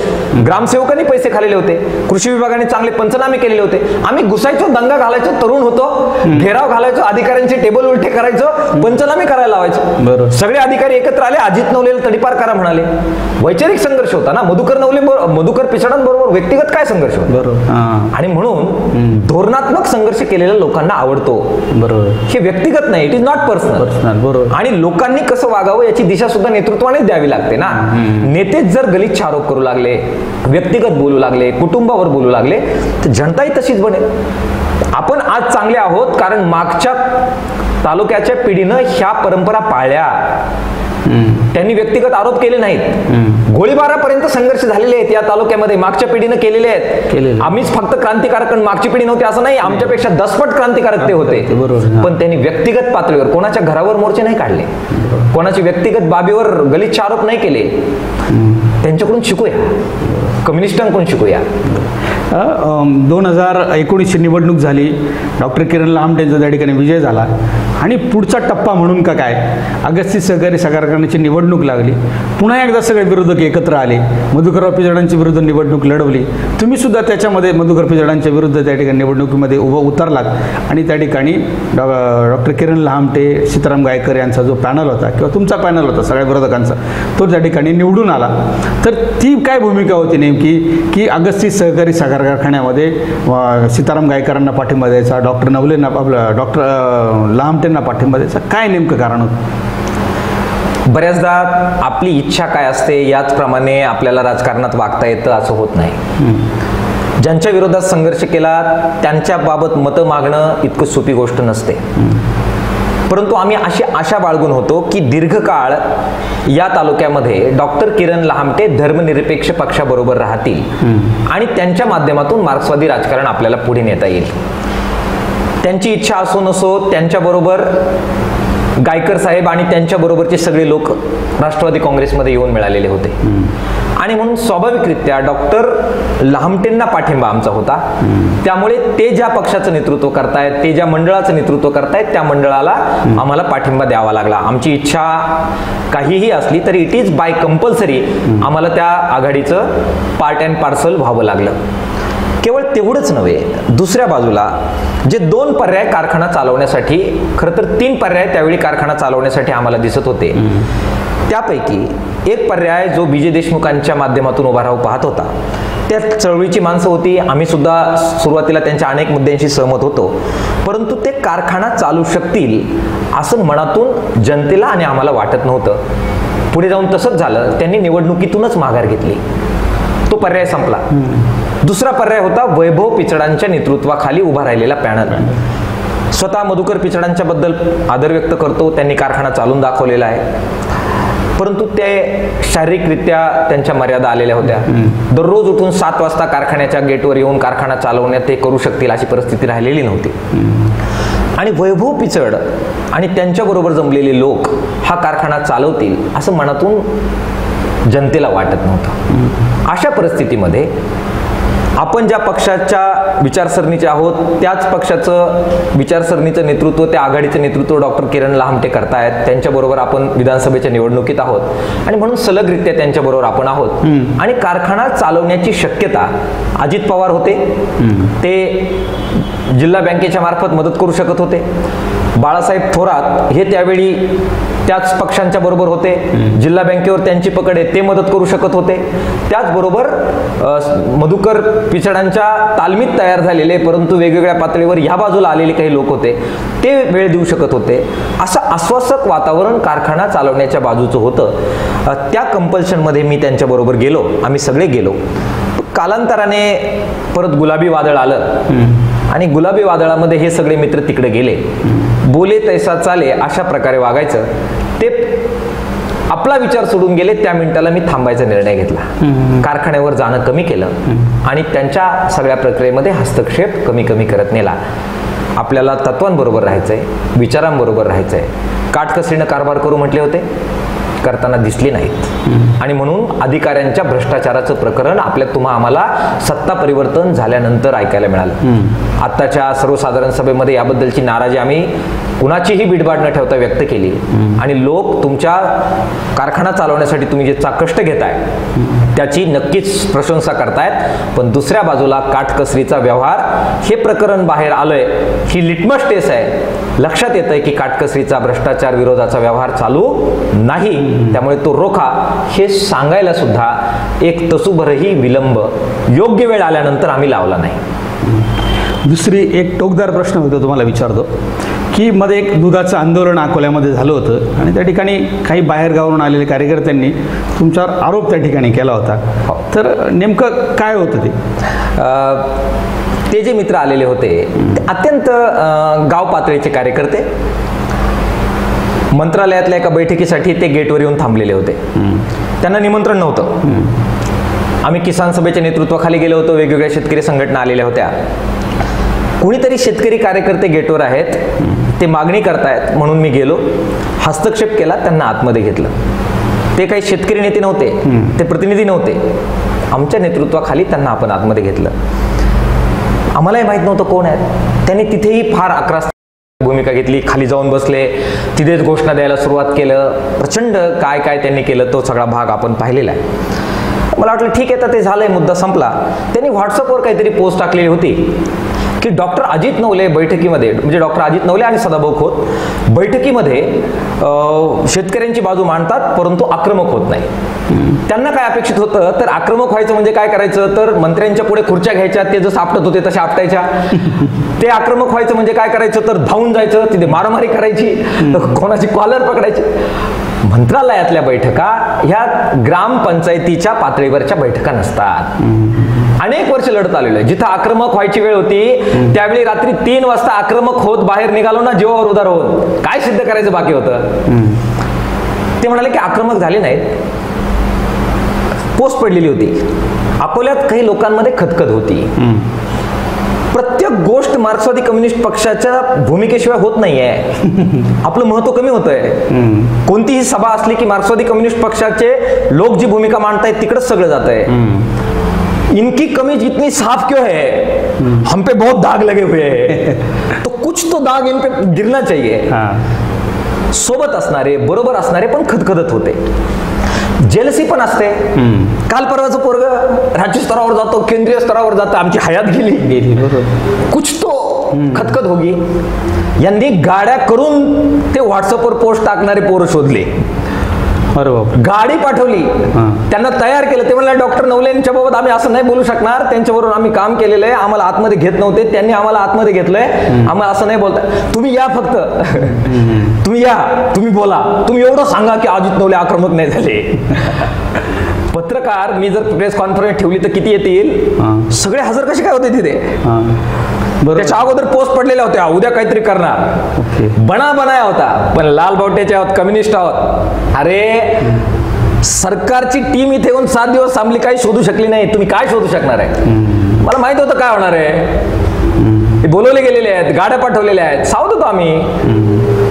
ग्रामसेवकांनी पैसे खाल्लेले होते, कृषी विभागाने चांगले पंचनामे केलेले होते. आम्ही घुसायचो, दंगा घालायचो, तरुण होतो, घेराव घालायचो, अधिकाऱ्यांचे टेबल उलटे करायचो, पंचनामे करायला लावायचो. सगळे अधिकारी एकत्र आले, अजित नवलेला तडीपार करा म्हणाले. वैचारिक संघर्ष होता ना. मधुकर पिचडांबरोबर व्यक्तिगत काय संघर्ष होता? आणि म्हणून धोरणात्मक संघर्ष केलेल्या लोकांना आवडतो. हे व्यक्तिगत नाही, इट इज नॉट पर्सनल. आणि लोकांनी कसं वागावं याची दिशा सुद्धा नेतृत्वाने द्यावी लागते ना. नेतेच जर गलिच्छ आरोप करू लागले, व्यक्तिगत बोलू लागले, कुटुंबावर बोलू लागले, तर जनताही तशीच बनेल. आपण आज चांगले आहोत कारण मागच्या तालुक्याच्या पिढीनं ह्या परंपरा पाळल्या. त्यांनी व्यक्तिगत आरोप केले नाहीत. गोळीबारापर्यंत संघर्ष झालेले आहेत या तालुक्यामध्ये, मागच्या पिढीनं केलेले आहेत. आम्हीच फक्त क्रांतिकारक, मागची पिढी नव्हती असं नाही, आमच्यापेक्षा 10 पट क्रांतिकारक ते होते. पण त्यांनी व्यक्तिगत पातळीवर कोणाच्या घरावर मोर्चे नाही काढले, कोणाची व्यक्तिगत बाबीवर गलिच्छ आरोप नाही केले. त्यांच्याकडून शिकूया, कम्युनिस्टांकडून शिकूया. 2019ची निवडणूक झाली, डॉक्टर किरण लहामटेंचा त्या ठिकाणी विजय झाला आणि पुढचा टप्पा म्हणून का काय, अगस्ती सहकारी साखर कारखान्याची निवडणूक लागली, पुन्हा एकदा सगळे विरोधक एकत्र आले, मधुकरराव पिचडांच्या विरुद्ध निवडणूक लढवली, तुम्ही सुद्धा त्याच्यामध्ये मधुकर पिचडांच्या विरुद्ध त्या ठिकाणी निवडणुकीमध्ये उतरलात आणि त्या ठिकाणी डॉक्टर किरण लहामटे, सीताराम गायकर यांचा जो पॅनल होता किंवा तुमचा पॅनल होता सगळ्या विरोधकांचा, तो त्या ठिकाणी निवडून आला. तर ती काय भूमिका होती नेमकी, की अगस्ती सहकारी साखर कारखान्यामध्ये सीताराम गायकरांना पाठिंबा द्यायचा, डॉक्टर नवलेंना डॉक्टर लहामटेंना पाठिंबा द्यायचा, काय नेमकं कारण होतं? बऱ्याचदा आपली इच्छा काय असते याचप्रमाणे आपल्याला राजकारणात वागता येतं असं होत नाही. ज्यांच्या विरोधात संघर्ष केला त्यांच्याबाबत मतं मागणं इतकं सोपी गोष्ट नसते. परंतु आम्ही अशी आशा बाळगून होतो की दीर्घकाळ या तालुक्यामध्ये डॉक्टर किरण लहामटे धर्मनिरपेक्ष पक्षाबरोबर राहतील आणि त्यांच्या माध्यमातून मार्क्सवादी राजकारण आपल्याला पुढे नेता येईल. त्यांची इच्छा असो नसो, त्यांच्याबरोबर गायकर साहेब आणि त्यांच्याबरोबरचे सगळे लोक राष्ट्रवादी काँग्रेसमध्ये येऊन मिळालेले होते आणि म्हणून स्वाभाविकरित्या डॉक्टर लहामटेंना पाठिंबा आमचा होता. त्यामुळे ते ज्या पक्षाचं नेतृत्व करतायत, ते ज्या मंडळाचं नेतृत्व करतायत, त्या मंडळाला आम्हाला पाठिंबा द्यावा लागला. आमची इच्छा काहीही असली तरी इट इज बाय कंपल्सरी आम्हाला त्या आघाडीचं पार्ट अँड पार्सल व्हावं लागलं. केवळ तेवढंच नव्हे, दुसऱ्या बाजूला जे 2 पर्याय कारखाना चालवण्यासाठी, खरं तर 3 पर्याय त्यावेळी कारखाना चालवण्यासाठी आम्हाला दिसत होते, त्यापैकी एक पर्याय जो BJ देशमुखांच्या माध्यमातून उभा राहू पाहत होता, त्या चळवळीची माणसं होती. आम्ही सुद्धा सुरुवातीला त्यांच्या अनेक मुद्द्यांशी सहमत होतो, परंतु ते कारखाना चालू शकतील असं मनातून जनतेला आणि आम्हाला वाटत नव्हतं. पुढे जाऊन तसंच झालं, त्यांनी निवडणुकीतूनच माघार घेतली, तो पर्याय संपला. दुसरा पर्याय होता वैभव पिचडांच्या नेतृत्वाखाली उभा राहिलेला पॅनल. स्वतः मधुकर पिचडांच्या बद्दल आदर व्यक्त करतो, त्यांनी कारखाना चालून दाखवलेला आहे, परंतु ते शारीरिकरित्या त्यांच्या मर्यादा आलेल्या होत्या. दररोज उठून 7 वाजता कारखान्याच्या गेटवर येऊन कारखाना चालवण्यात ते करू शकतील अशी परिस्थिती राहिलेली नव्हती. आणि वैभव पिचड आणि त्यांच्याबरोबर जमलेले लोक हा कारखाना चालवतील असं मनातून जनतेला वाटत नव्हतं. अशा परिस्थितीमध्ये आपण ज्या पक्षाच्या विचारसरणीचे आहोत त्याच पक्षाचं विचारसरणीचं नेतृत्व, त्या आघाडीचं नेतृत्व डॉक्टर किरण लहामटे करतायत, त्यांच्याबरोबर आपण विधानसभेच्या निवडणुकीत आहोत आणि म्हणून सलगरित्या त्यांच्याबरोबर आपण आहोत. आणि कारखाना चालवण्याची शक्यता अजित पवार होते, ते जिल्हा बँकेच्या मार्फत मदत करू शकत होते. बाळासाहेब थोरात हे त्यावेळी त्याच पक्षांच्या बरोबर होते, जिल्हा बँकेवर त्यांची पकड आहे, ते मदत करू शकत होते. त्याचबरोबर मधुकर पिचडांच्या तालमीत तयार झालेले परंतु वेगवेगळ्या पातळीवर ह्या बाजूला आलेले काही लोक होते, ते वेळ देऊ शकत होते. असं आश्वासक वातावरण कारखाना चालवण्याच्या बाजूचं होतं. त्या कंपल्शनमध्ये मी त्यांच्याबरोबर गेलो, आम्ही सगळे गेलो. कालांतराने परत गुलाबी वादळ आलं आणि गुलाबी वादळामध्ये हे सगळे मित्र तिकडे गेले. बोले तैसा चाले अशा प्रकारे वागायचं, ते आपला विचार सोडून गेले. त्या मिनिटाला मी थांबायचा निर्णय घेतला, कारखान्यावर जाणं कमी केलं आणि त्यांच्या सगळ्या प्रक्रियेमध्ये हस्तक्षेप कमी कमी करत नेला. आपल्याला तत्वांबरोबर राहायचंय, विचारांबरोबर राहायचंय. काटकसरीनं कारभार करू म्हटले होते, करताना दिसले नाहीत आणि म्हणून अधिकाऱ्यांच्या भ्रष्टाचाराचं प्रकरण तुम्हा आम्हाला सत्ता परिवर्तन झाल्यानंतर ऐकायला मिळालं. आत्ताच्या सर्वसाधारण सभेमध्ये याबद्दलची नाराजी आम्ही कुणाचीही बीडबाड न ठेवता व्यक्त केली आणि लोक तुमच्या कारखाना चालवण्यासाठी तुम्ही जे कष्ट घेताय त्याची नक्कीच प्रशंसा करतायत. पण दुसऱ्या बाजूला काटकसरीचा व्यवहार हे प्रकरण बाहेर आलंय, ही लिटमस टेस्ट आहे. लक्षात येतंय की काटकसरीचा भ्रष्टाचार विरोधाचा व्यवहार चालू नाही, त्यामुळे तो रोखा. हे सांगायला सुद्धा एक तसूभरही विलंब योग्य वेळ आल्यानंतर आम्ही लावला नाही. दुसरी एक टोकदार प्रश्न होतो तुम्हाला विचारतो की मध्ये एक दुधाचं आंदोलन अकोल्यामध्ये झालं होतं आणि त्या ठिकाणी काही बाहेरगावावरून आलेल्या कार्यकर्त्यांनी तुमच्यावर आरोप त्या ठिकाणी केला होता. तर नेमकं काय होतं ते जे मित्र आलेले होते अत्यंत गाव पातळीचे कार्यकर्ते, मंत्रालयातल्या एका बैठकीसाठी ते गेटवर येऊन थांबलेले होते. त्यांना निमंत्रण नव्हतं. आम्ही किसान सभेच्या नेतृत्वाखाली गेलो होतो, वेगवेगळ्या शेतकरी संघटना आलेल्या होत्या. कुणीतरी शेतकरी कार्यकर्ते गेटवर आहेत, ते मागणी करतायत म्हणून मी गेलो, हस्तक्षेप केला, त्यांना आतमध्ये घेतलं. ते काही शेतकरी नेते नव्हते, ते प्रतिनिधी नव्हते. आमच्या नेतृत्वाखाली त्यांना आपण आतमध्ये घेतलं. आम्हालाही माहित नव्हतं कोण आहेत. त्यांनी तिथेही फार आक्रास भूमिका घेतली. खाली जाऊन बसले, तिथेच घोषणा द्यायला सुरुवात केलं. प्रचंड काय काय त्यांनी केलं तो सगळा भाग आपण पाहिलेला आहे. मला वाटलं ठीक आहे, तर ते झालंय, मुद्दा संपला. त्यांनी व्हॉट्सअपवर काहीतरी पोस्ट टाकलेली होती की डॉक्टर अजित नवले बैठकीमध्ये, म्हणजे डॉक्टर अजित नवले आणि सदाभाऊ खोत बैठकीमध्ये शेतकऱ्यांची बाजू मांडतात परंतु आक्रमक होत नाही. त्यांना काय अपेक्षित होतं, तर आक्रमक व्हायचं म्हणजे काय करायचं, तर मंत्र्यांच्या पुढे खुर्च्या घ्यायच्या, ते जसं आपटत होते तसे आपटायच्या. ते आक्रमक व्हायचं म्हणजे काय करायचं, तर धावून जायचं, तिथे मारामारी करायची, कोणाची कॉलर पकडायची. मंत्रालयातल्या बैठका ह्या ग्रामपंचायतीच्या पातळीवरच्या बैठका नसतात. अनेक वर्ष लढत आलेलो आहे. जिथं आक्रमक व्हायची वेळ होती त्यावेळी रात्री 3 वाजता आक्रमक होत बाहेर निघालो ना, जीवावर उदार होत, काय सिद्ध करायचं बाकी होतं. ते म्हणाले की आक्रमक झाले नाहीत. पोस्ट पडलेली होती. अकोल्यात काही लोकांमध्ये खतखत होती. प्रत्येक गोष्ट मार्क्सवादी कम्युनिस्ट पक्षाच्या भूमिकेशिवाय होत नाहीये. आपलं महत्व कमी होतंय. कोणतीही सभा असली की मार्क्सवादी कम्युनिस्ट पक्षाचे लोक जी भूमिका मांडतायत तिकडच सगळं जात आहे. इनकी कमी जितनी साफ क्यों है, हम पे बहुत दाग लगे हुए हैं, तो कुछ तो दाग इन पे गिरना चाहिए. सोबत असणारे, बरोबर असणारे पण खदखदत होते. जेलसी पण असते. काल परवाचं पोरग राज्य स्तरावर जातो, केंद्रीय स्तरावर जातो, आमची हयात गेली, कुछ तो खतखत होगी. यांनी गाड्या करून ते व्हॉट्सअपवर पोस्ट टाकणारे पोरं शोधले. गाडी पाठवली, त्यांना तयार केलं. ते म्हणले डॉक्टर नवले यांच्या बाबत आम्ही असं नाही बोलू शकणार, त्यांच्याबरोबर आम्ही काम केलेलं आहे, आम्हाला आतमध्ये घेत नव्हते, त्यांनी आम्हाला आतमध्ये घेतलंय, आम्हाला असं नाही बोलता. तुम्ही या, फक्त तुम्ही या, तुम्ही बोला, तुम्ही एवढं सांगा की अजित नवले आक्रमक नाही झाले. पत्रकार, मी जर प्रेस कॉन्फरन्स ठेवली तर किती येतील, सगळे हजर कसे काय होते तिथे. त्याच्या अगोदर पोस्ट पडलेल्या होत्या, उद्या काहीतरी करणार, बना बनाया होता, पण लाल बावट्याचे आहोत, कम्युनिस्ट आहोत. अरे सरकारची टीम इथे येऊन 7 दिवस थांबली, काही शोधू शकली नाही. तुम्ही काय शोधू शकणार आहे. मला माहित होतं काय होणार आहे. बोलवले गेलेले आहेत, गाड्या पाठवलेल्या आहेत, सावध होतो आम्ही.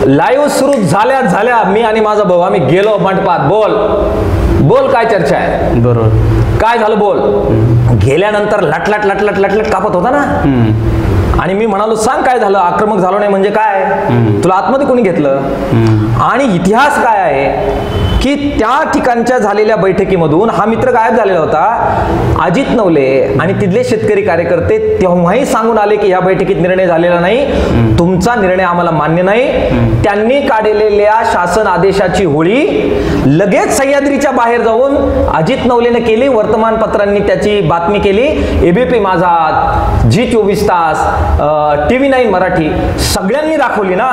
लाईव्ह सुरू झाल्या मी आणि माझा भाऊ आम्ही गेलो मंडपात. बोल काय चर्चा आहे, बरोबर काय झालं बोल. गेल्यानंतर लटलट कापत होता ना. आणि मी म्हणालो सांग काय झालं, आक्रमक झालो नाही म्हणजे काय, तुला आतमध्ये कोणी घेतलं. आणि इतिहास काय आहे की त्या ठिकाणच्या झालेल्या बैठकीमधून हा मित्र गायब झालेला होता. अजित नवले आणि तिथले शेतकरी कार्यकर्ते तेव्हाही सांगून आले की या बैठकीत निर्णय झालेला नाही, तुमचा निर्णय आम्हाला मान्य नाही. त्यांनी काढलेल्या शासन आदेशाची होळी लगेच सह्याद्रीच्या बाहेर जाऊन अजित नवलेने केली. वर्तमानपत्रांनी त्याची बातमी केली. एबीपी माझा, G24 तास, TV9 मराठी सगळ्यांनी दाखवली ना.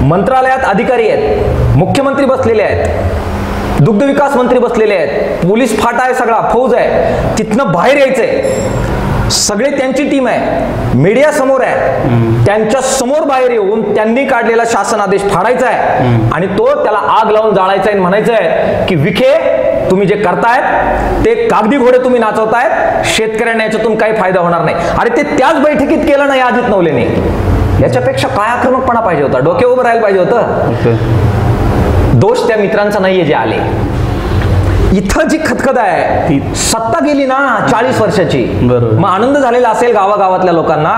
मंत्रालयात अधिकारी आहेत, मुख्यमंत्री बसलेले आहेत, दुग्ध विकास मंत्री बसलेले आहेत, पोलीस फाटा आहे, सगळा फौज आहे. तिथनं बाहेर यायचंय, सगळे त्यांची टीम आहे, मीडिया समोर आहे, त्यांच्या समोर बाहेर येऊन त्यांनी काढलेला शासन आदेश फाडायचा आहे आणि तो त्याला आग लावून जाळायचा आहे. म्हणायचं आहे की विखे तुम्ही जे करतायत ते कागदी घोडे तुम्ही नाचवतायत, शेतकऱ्यांना याच्यातून काही फायदा होणार नाही. अरे ते त्याच बैठकीत केलं नाही अजित नवलेने. याच्यापेक्षा काय आक्रमकपणा पाहिजे होता, डोके उभं राहायला पाहिजे होतं. दोष त्या मित्रांचा नाहीये जे आले. इथं जी खतखत आहे ती सत्ता गेली ना 40 वर्षाची. मग आनंद झालेला असेल गावागावातल्या लोकांना.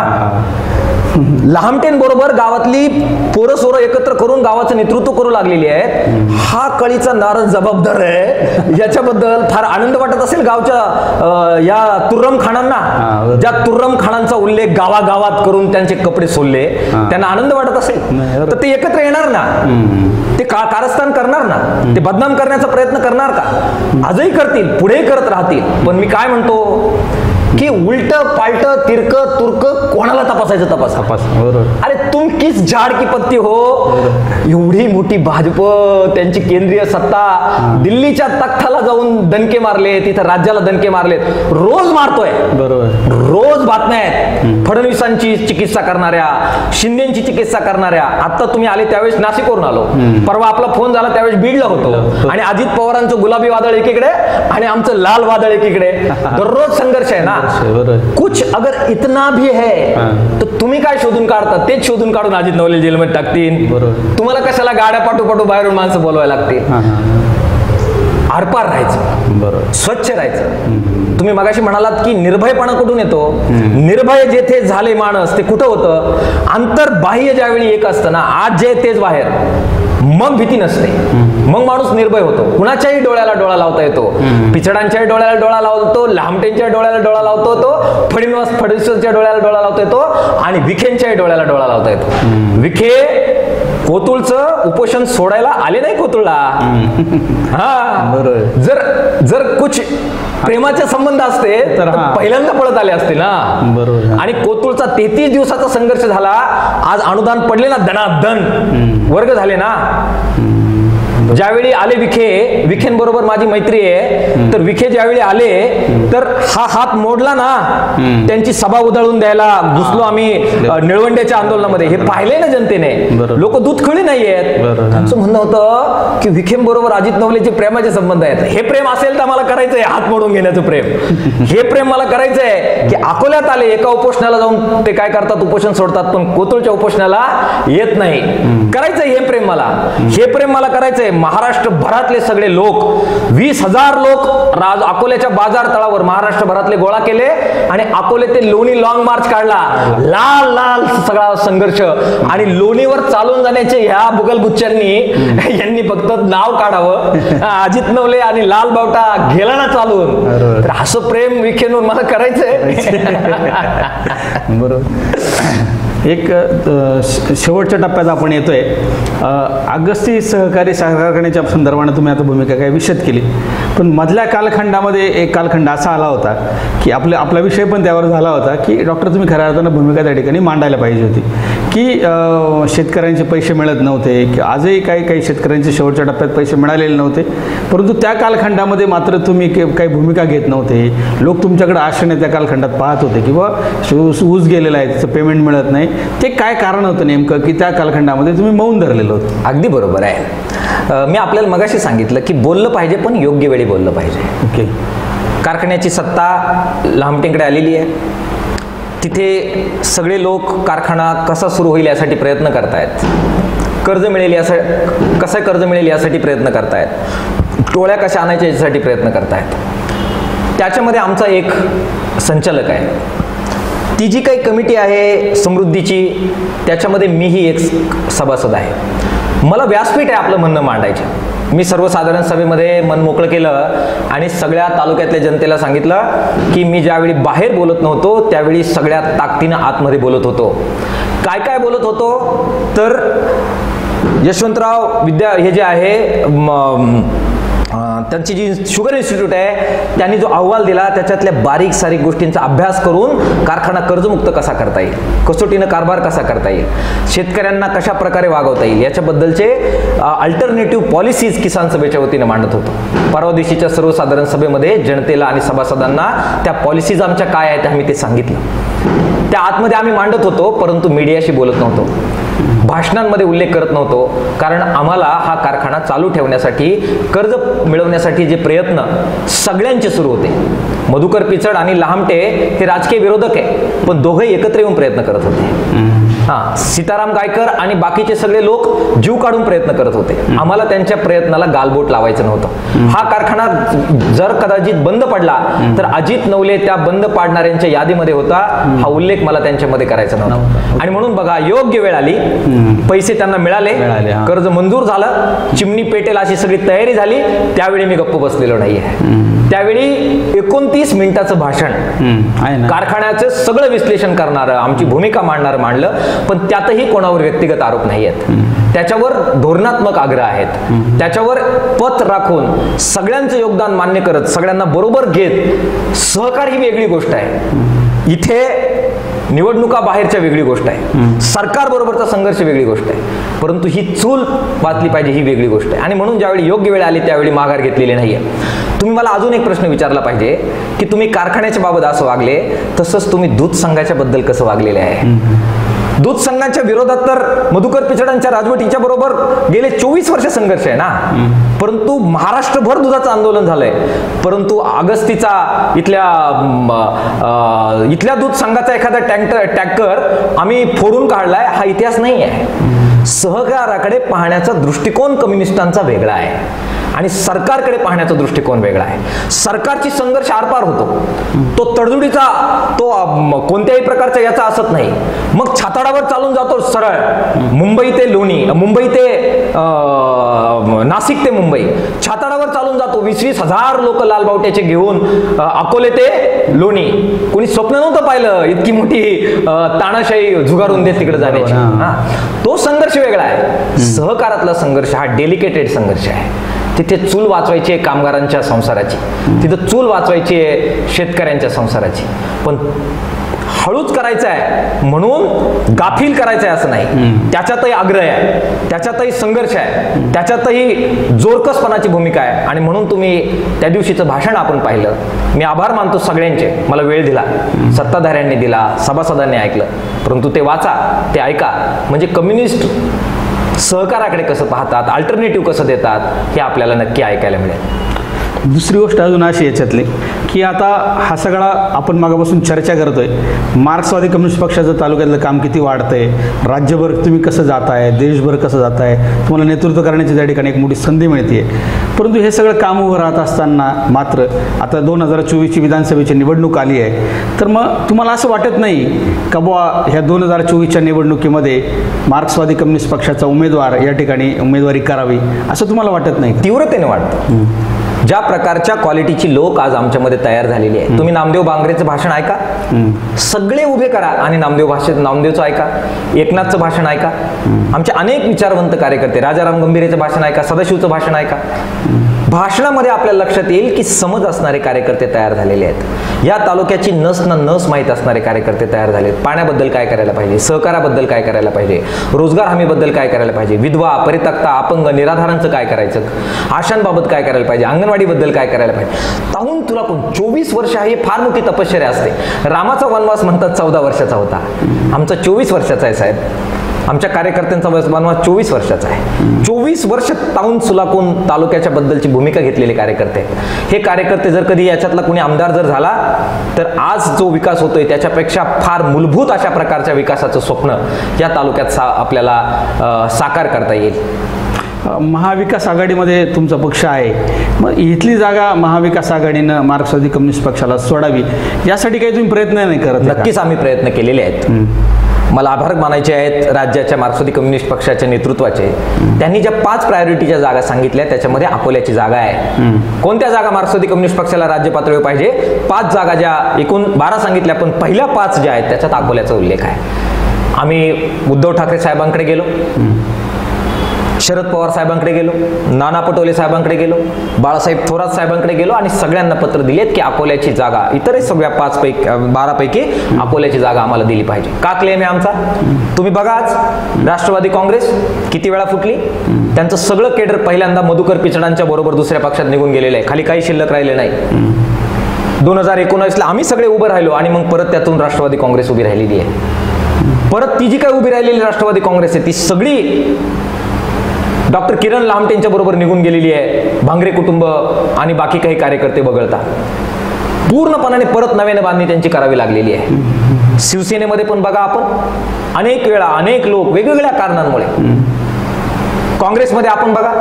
लहामटेन बरोबर गावातली पोरं सोरं एकत्र करून गावाचं नेतृत्व करू लागलेली आहेत. हा कळीचा नारद जबाबदार आहे याच्याबद्दल फार आनंद वाटत असेल गावच्या या तुर्रम खानांना, ज्या तुर्रम खानांचा उल्लेख गावागावात करून त्यांचे कपडे सोलले. त्यांना आनंद वाटत असेल तर ते एकत्र येणार ना, ते कारस्थान करणार ना, ते बदनाम करण्याचा प्रयत्न करणार का. आजही करतील, पुढेही करत राहतील. पण मी काय म्हणतो की उलट पालट तिरक तुर्क कोणाला तपासायचं तपास. अरे तुम किस झाड की पत्ती हो. एवढी मोठी भाजप, त्यांची केंद्रीय सत्ता दिल्लीच्या तख्ताला जाऊन दणके मारले, तिथं राज्याला दणके मारलेत, रोज मारतोय. बरोबर, रोज बातम्या आहेत फडणवीसांची चिकित्सा करणाऱ्या, शिंदेची चिकित्सा करणाऱ्या. आता तुम्ही आले त्यावेळेस नाशिकवरून आलो, परवा आपला फोन झाला त्यावेळेस बीडला होतो. आणि अजित पवारांचं गुलाबी वादळ एकीकडे आणि आमचं लाल वादळ एकीकडे. दररोज संघर्ष आहे ना. कुछ अगर इतना भी है तो तुम्ही काय शोधून काढता, तेच शोधून काढून अजित नवले जेलमध्ये टाकतील. तुम्हाला कशाला गाड्या पाठू बाहेरून माणसं बोलवायला लागतील. आरपार राहायचं, बरोबर, स्वच्छ राहायचं. तुम्ही मगाशी म्हणालात की निर्भयपणा कुठून येतो? निर्भय जेथे झाले माणस ते कुठं होतं? अंतर्बाह्य ज्यावेळी एक असतं ना, आज जे तेच बाहेर, मग भीती नसते, मग माणूस निर्भय होतो. कुणाच्याही डोळ्याला डोळा लावता येतो, पिचडांच्याही डोळ्याला डोळा लावतो, लामटेंच्या डोळ्याला डोळा लावतो तो, फडणवीसच्या डोळ्याला डोळा लावता येतो, आणि विखेंच्याही डोळ्याला डोळा लावता येतो. विखे कोतुळचं उपोषण सोडायला आले नाही कोतुळला. हा, जर जर कुछ प्रेमाचे संबंध असते तर पहिल्यांदा पळत आले असते ना. बरोबर. आणि कोतुळचा 33 दिवसाचा संघर्ष झाला, आज अनुदान पडले ना, दणादण वर्ग झाले ना. ज्यावेळी आले विखेंबरोबर माझी मैत्री आहे, तर विखे ज्यावेळी आले तर हा हात मोडला ना, त्यांची सभा उधळून द्यायला घुसलो आम्ही निळवंड्याच्या आंदोलनामध्ये. हे पाहिले ना जनतेने, लोक दूधखळी नाहीयेत. त्यांचं म्हणणं होतं की विखेंबरोबर अजित नवलेचे प्रेमाचे संबंध आहेत. हे प्रेम असेल तर मला करायचंय हात मोडून घेण्याचं प्रेम. हे प्रेम मला करायचंय की अकोल्यात आले, एका उपोषणाला जाऊन ते काय करतात, उपोषण सोडतात, पण कोतुळच्या उपोषणाला येत नाही. करायचंय हे प्रेम मला, हे प्रेम मला करायचंय. महाराष्ट्रभरातले सगळे लोक, 20,000 लोक अकोल्याच्या बाजार तळावर महाराष्ट्रभरातले गोळा केले आणि अकोले ते लोणी लॉंग मार्च काढला. लाल लाल सगळा संघर्ष. आणि लोणीवर चालून जाण्याचे ह्या बुगलबुच्च्यांनी यांनी फक्त नाव काढावं. अजित नवले आणि लाल बावटा गेला ना चालून. तर असं प्रेम विखेंवर मला करायचंय. बरोबर. एक शेवटच्या टप्प्यात आपण येतोय. अगस्ती सहकारी कारखान्याच्या संदर्भाने तुम्ही आता भूमिका काय विशद केली, पण मधल्या कालखंडामध्ये एक कालखंड असा आला होता की आपला विषय पण त्यावर झाला होता की डॉक्टर तुम्ही खऱ्या अर्थानं भूमिका त्या ठिकाणी मांडायला पाहिजे होती की शेतकऱ्यांचे पैसे मिळत नव्हते, की आजही काही शेतकऱ्यांचे शेवटच्या टप्प्यात पैसे मिळालेले नव्हते, परंतु त्या कालखंडामध्ये मात्र तुम्ही काही भूमिका घेत नव्हते. लोक तुमच्याकडे आशेने त्या कालखंडात पाहत होते की बाबा ऊस गेलेला आहे, त्याचं पेमेंट मिळत नाही. ते काय कारण होतं नेमकं की त्या कालखंडामध्ये तुम्ही मौन धरलेलं होतं? अगदी बरोबर आहे. मी आपल्याला मगाशी सांगितलं की बोललं पाहिजे, पण योग्य वेळी बोललं पाहिजे. ओके. कारखान्याची सत्ता लामटेंकडे आलेली आहे. तिथे सगळे लोक कारखाना कसा सुरू होईल यासाठी प्रयत्न करतायत. कर्ज मिळेल कसं कर्ज मिळेल यासाठी प्रयत्न करतायत. टोळ्या कशा आणायच्या यासाठी प्रयत्न करतायत. त्याच्यामध्ये आमचा एक संचालक आहे. ती जी काही कमिटी आहे समृद्धीची, त्याच्यामध्ये मीही एक सभासद आहे. मला व्यासपीठ आहे आपलं म्हणणं मांडायचं. मी सर्वसाधारण सभेमध्ये मन मोकळं केलं आणि सगळ्या तालुक्यातल्या जनतेला सांगितलं की मी ज्यावेळी बाहेर बोलत नव्हतो त्यावेळी सगळ्या ताकदीनं आतमध्ये बोलत होतो. काय काय बोलत होतो तर यशवंतराव हे जे आहे त्यांची जी शुगर इन्स्टिट्यूट आहे त्यांनी जो अहवाल दिला त्याच्यातल्या बारीक सारीक गोष्टींचा अभ्यास करून कारखाना कर्जमुक्त कसा करता येईल, कसोटीनं कारभार कसा करता येईल, शेतकऱ्यांना कशा प्रकारे वागवता येईल याच्याबद्दलचे अल्टरनेटिव्ह पॉलिसीज किसान सभेच्या वतीनं मांडत होतो. परवा दिवशीच्या सर्वसाधारण सभेमध्ये जनतेला आणि सभासदांना त्या पॉलिसीज आमच्या काय आहेत आम्ही ते सांगितलं. त्या आतमध्ये आम्ही मांडत होतो, परंतु मीडियाशी बोलत नव्हतो, भाषणांमध्ये उल्लेख करत नव्हतो, कारण आम्हाला हा कारखाना चालू ठेवण्यासाठी, कर्ज मिळवण्यासाठी जे प्रयत्न सगळ्यांचे सुरू होते. मधुकर पिचड आणि लहामटे हे राजकीय विरोधक आहे, पण दोघे एकत्र येऊन प्रयत्न करत होते. सीताराम गायकर आणि बाकीचे सगळे लोक जीव काढून प्रयत्न करत होते. आम्हाला त्यांच्या प्रयत्नाला गालबोट लावायचं नव्हतं. हा कारखाना जर कदाचित बंद पडला तर अजित नवले त्या बंद पाडणाऱ्यांच्या यादीमध्ये होता, हा उल्लेख मला त्यांच्यामध्ये करायचा नव्हता. आणि म्हणून बघा, योग्य वेळ आली, पैसे त्यांना मिळाले, कर्ज मंजूर झालं, चिमणी पेटेल अशी सगळी तयारी झाली, त्यावेळी मी गप्प बसलेलो नाहीये. त्यावेळी 29 मिनिटाचं भाषण कारखान्याचं सगळं विश्लेषण करणारं, आमची भूमिका मांडणारं मांडलं, पण त्यातही कोणावर व्यक्तिगत आरोप नाही आहेत. त्याच्यावर धोरणात्मक आग्रह आहेत. त्याच्यावर पथ राखून सगळ्यांचं योगदान मान्य करत, सगळ्यांना बरोबर घेत सहकार ही वेगळी गोष्ट आहे. इथे निवडणुका बाहेरच्या वेगळी गोष्ट आहे, सरकार बरोबरचा संघर्ष वेगळी गोष्ट आहे, परंतु ही चूल वाचली पाहिजे ही वेगळी गोष्ट आहे. आणि म्हणून ज्यावेळी योग्य वेळ आली त्यावेळी माघार घेतलेली नाहीये. तुम्ही मला अजून एक प्रश्न विचारला पाहिजे की तुम्ही कारखान्याच्या बाबत असं वागले, तसंच तुम्ही दूध संघाच्या बद्दल कसं वागलेले आहे. दूध संघाच्या विरोधात तर मधुकर पिचडांच्या राजवटीच्या बरोबर गेले 24 वर्ष संघर्ष आहे ना, परंतु महाराष्ट्रभर दुधाचं आंदोलन झालंय, परंतु अगस्तीचा इथल्या दूध संघाचा एखादा टँकर आम्ही फोडून काढलाय हा इतिहास नाही आहे. सहकाराकडे पाहण्याचा दृष्टिकोन कम्युनिस्टांचा वेगळा आहे आणि सरकारकडे पाहण्याचा दृष्टिकोन वेगळा आहे. सरकारची संघर्ष आरपार होतो, तो तडजोडीचा, तो कोणत्याही प्रकारचा याचा असत नाही. मग छाताडावर चालून जातो सरळ, मुंबई ते लोणी, मुंबई ते नाशिक ते मुंबई, छाताडावर चालून जातो. 20,000 लोक लालबावट्याचे घेऊन अकोले ते लोणी. कोणी स्वप्न नव्हतं पाहिलं इतकी मोठी तानाशाही झुगारून देत तिकडे जाण्याची. तो संघर्ष वेगळा आहे. सहकारातला संघर्ष हा डेलिकेटेड संघर्ष आहे. तिथे चूल वाचवायची आहे कामगारांच्या संसाराची, तिथं चूल वाचवायची आहे शेतकऱ्यांच्या संसाराची. पण हळूच करायचं आहे म्हणून गाफील करायचं आहे असं नाही. त्याच्यातही आग्रह आहे, त्याच्यातही संघर्ष आहे, त्याच्यातही जोरकसपणाची भूमिका आहे. आणि म्हणून तुम्ही त्या दिवशीचं भाषण आपण पाहिलं. मी आभार मानतो सगळ्यांचे, मला वेळ दिला, सत्ताधाऱ्यांनी दिला, सभासदांनी ऐकलं. परंतु ते वाचा, ते ऐका, म्हणजे कम्युनिस्ट सहकाराकडे कसं पाहतात, अल्टरनेटिव्ह कसं देतात हे आपल्याला नक्की ऐकायला मिळेल. दुसरी गोष्ट अजून अशी याच्यातली की आता हा सगळा आपण मागापासून चर्चा करतोय, मार्क्सवादी कम्युनिस्ट पक्षाचं तालुक्यातलं काम किती वाढतंय, राज्यभर तुम्ही कसं जाताय, देशभर कसं जाताय, तुम्हाला नेतृत्व करण्याची त्या ठिकाणी एक मोठी संधी मिळते. परंतु हे सगळं काम उभं राहत असताना मात्र आता 2024ची विधानसभेची निवडणूक आली आहे. तर मग तुम्हाला असं वाटत नाही का बुवा ह्या 2024च्या निवडणुकीमध्ये मार्क्सवादी कम्युनिस्ट पक्षाचा उमेदवार या ठिकाणी उमेदवारी करावी असं तुम्हाला वाटत नाही? तीव्रतेने वाटतं. ज्या प्रकारच्या क्वालिटीची लोक आज आमच्यामध्ये तयार झालेली आहे. तुम्ही नामदेव बांगरेचं भाषण ऐका, सगळे उभे करा आणि नामदेवचं ऐका, एकनाथचं भाषण ऐका, आमचे अनेक विचारवंत कार्यकर्ते, राजाराम गंभीरेचं भाषण ऐका, सदाशिवचं भाषण ऐका. भाषणामध्ये आपल्याला लक्षात येईल की समज असणारे कार्यकर्ते तयार झालेले आहेत. या तालुक्याची नस माहीत असणारे कार्यकर्ते तयार झाले आहेत. पाण्याबद्दल काय करायला पाहिजे, सहकाराबद्दल काय करायला पाहिजे, रोजगार हमीबद्दल काय करायला पाहिजे, विधवा, परित्यक्ता, अपंग, निराधारांचं काय करायचं, आशांबाबत काय करायला पाहिजे, अंगणवाडीबद्दल काय करायला पाहिजे. ताहून तुला कोण 24 वर्ष ही फार मोठी तपश्चर्या असते. रामाचा वनवास म्हणतात 14 वर्षाचा होता, आमचा 24 वर्षाचा आहे साहेब. आमच्या कार्यकर्त्यांचा वनवास 24 वर्षाचा आहे. 24 वर्ष ताहून सुलाकून तालुक्याच्या बद्दलची भूमिका घेतलेले कार्यकर्ते. हे कार्यकर्ते जर कधी याच्यातला कोणी आमदार जर झाला तर आज जो विकास होतोय त्याच्यापेक्षा फार मूलभूत अशा प्रकारच्या विकासाचं स्वप्न या तालुक्यात आपल्याला साकार करता येईल. महाविकास आघाडीमध्ये तुमचा पक्ष आहे, मग इथली जागा महाविकास आघाडीनं मार्क्सवादी कम्युनिस्ट पक्षाला सोडावी यासाठी काही तुम्ही प्रयत्न नाही करत? नक्कीच आम्ही प्रयत्न केलेले आहेत. मला आभार मानायचे आहेत राज्याच्या मार्क्सवादी कम्युनिस्ट पक्षाच्या नेतृत्वाचे. त्यांनी ज्या 5 प्रायोरिटीच्या जागा सांगितल्या त्याच्यामध्ये अकोल्याची जागा आहे. कोणत्या जागा मार्क्सवादी कम्युनिस्ट पक्षाला राज्य पातळीवर पाहिजे? 5 जागा, ज्या एकूण 12 सांगितल्या पण पहिल्या 5 ज्या आहेत त्याच्यात अकोल्याचा उल्लेख आहे. आम्ही उद्धव ठाकरे साहेबांकडे गेलो, शरद पवार साहेबांकडे गेलो, नाना पटोले साहेबांकडे गेलो, बाळासाहेब थोरात साहेबांकडे गेलो आणि सगळ्यांना पत्र दिलेत की अकोल्याची जागा, इतरही सगळ्या 12 पैकी अकोल्याची जागा आम्हाला दिली पाहिजे. का क्लेम आहे आमचा? तुम्ही बघा आज राष्ट्रवादी काँग्रेस किती वेळा फुटली. त्यांचं सगळं केडर पहिल्यांदा मधुकर पिचडांच्या बरोबर दुसऱ्या पक्षात निघून गेलेलं आहे. खाली काही शिल्लक राहिले नाही. 2019ला आम्ही सगळे उभं राहिलो आणि मग परत त्यातून राष्ट्रवादी काँग्रेस उभी राहिलेली आहे. परत ती जी काही उभी राहिलेली राष्ट्रवादी काँग्रेस आहे ती सगळी डॉक्टर किरण लामटेंच्या बरोबर निघून गेलेली आहे. भांगरे कुटुंब आणि बाकी काही कार्यकर्ते वगळता पूर्णपणाने परत नव्याने बांधणी त्यांची करावी लागलेली आहे. शिवसेनेमध्ये पण बघा आपण अनेक वेळा अनेक लोक वेगवेगळ्या कारणांमुळे, काँग्रेसमध्ये आपण बघा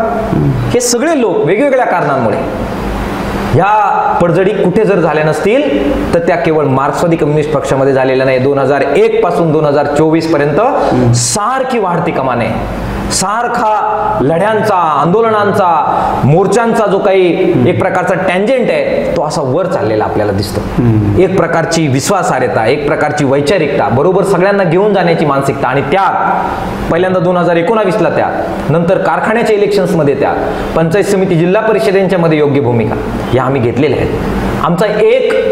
हे सगळे लोक वेगवेगळ्या कारणांमुळे ह्या पडझडी कुठे जर झाल्या नसतील तर त्या केवळ मार्क्सवादी कम्युनिस्ट पक्षामध्ये झालेल्या नाही. 2001 पासून 2024 पर्यंत सारखी वाढती कमाने, सारखा लढ्यांचा, आंदोलनांचा, मोर्चांचा जो काही एक प्रकारचा टँजेंट आहे तो असा वर चाललेला आपल्याला दिसतो. एक प्रकारची विश्वासार्हता, एक प्रकारची वैचारिकता, बरोबर सगळ्यांना घेऊन जाण्याची मानसिकता आणि त्यात पहिल्यांदा 2019ला त्या नंतर कारखान्याच्या इलेक्शन्समध्ये त्या पंचायत समिती, जिल्हा परिषदेच्या मध्ये योग्य भूमिका या आम्ही घेतलेल्या आहेत. आमचा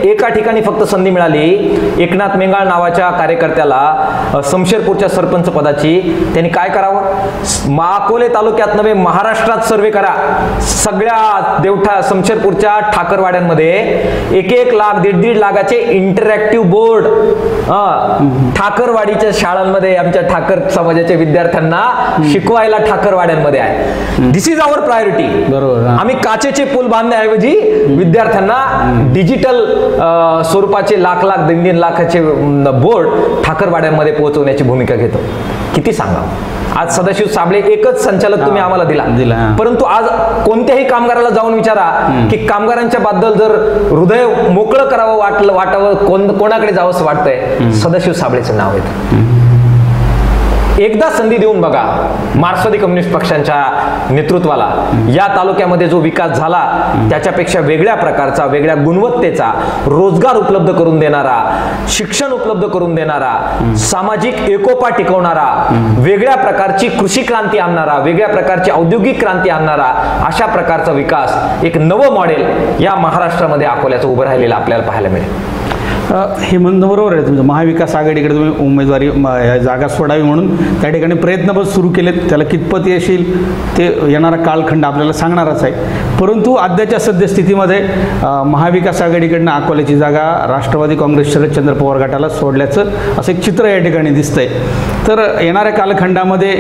एका ठिकाणी फक्त संधी मिळाली. एकनाथ मेंगाळ नावाच्या कार्यकर्त्याला शमशेरपूरच्या सरपंच पदाची, त्यांनी काय करावं? अकोले तालुक्यात नव्हे महाराष्ट्रात सर्वे करा. सगळ्या देवठा शमशेरपूरच्या ठाकरवाड्यांमध्ये 1-1 लाख 1.5 लाखाचे इंटरॅक्टिव्ह बोर्ड ठाकरवाडीच्या शाळांमध्ये आमच्या ठाकर समाजाच्या विद्यार्थ्यांना शिकवायला ठाकरवाड्यांमध्ये आहे. दिस इज आवर प्रायोरिटी. बरोबर. आम्ही काचेचे पूल बांधण्याऐवजी विद्यार्थ्यांना डिजिटल स्वरूपाचे लाख 2.5 लाखाचे बोर्ड ठाकरवाड्यांमध्ये पोहोचवण्याची भूमिका घेतो. किती सांगा. आज सदाशिव साबळे एकच संचालक तुम्ही आम्हाला दिला, परंतु आज कोणत्याही कामगाराला जाऊन विचारा की कामगारांच्या बद्दल जर हृदय मोकळं करावं वाटावं, कोणाकडे जावंसं वाटतंय, सदाशिव साबळेचं नाव येतं. एकदा संधी देऊन बघा मार्क्सवादी कम्युनिस्ट पक्षांच्या नेतृत्वाला. या तालुक्यामध्ये जो विकास झाला त्याच्यापेक्षा वेगळ्या प्रकारचा, वेगळ्या गुणवत्तेचा रोजगार उपलब्ध करून देणारा, शिक्षण उपलब्ध करून देणारा, सामाजिक एकोपा टिकवणारा, वेगळ्या प्रकारची कृषी क्रांती आणणारा, वेगळ्या प्रकारची औद्योगिक क्रांती आणणारा अशा प्रकारचा विकास, एक नवं मॉडेल या महाराष्ट्रामध्ये अकोल्याचं उभं राहिलेलं आपल्याला पाहायला मिळेल. हे म्हणणं बरोबर आहे तुमचं. महाविकास आघाडीकडे तुम्ही उमेदवारी जागा सोडावी म्हणून त्या ठिकाणी प्रयत्न पण सुरू केलेत. त्याला कितपत यश येईल ते येणारा कालखंड आपल्याला सांगणारच आहे. परंतु आद्याच्या सद्यस्थितीमध्ये महाविकास आघाडीकडनं अकोल्याची जागा राष्ट्रवादी काँग्रेस शरदचंद्र पवार गटाला सोडल्याचं असं एक चित्र या ठिकाणी दिसतंय. तर येणाऱ्या कालखंडामध्ये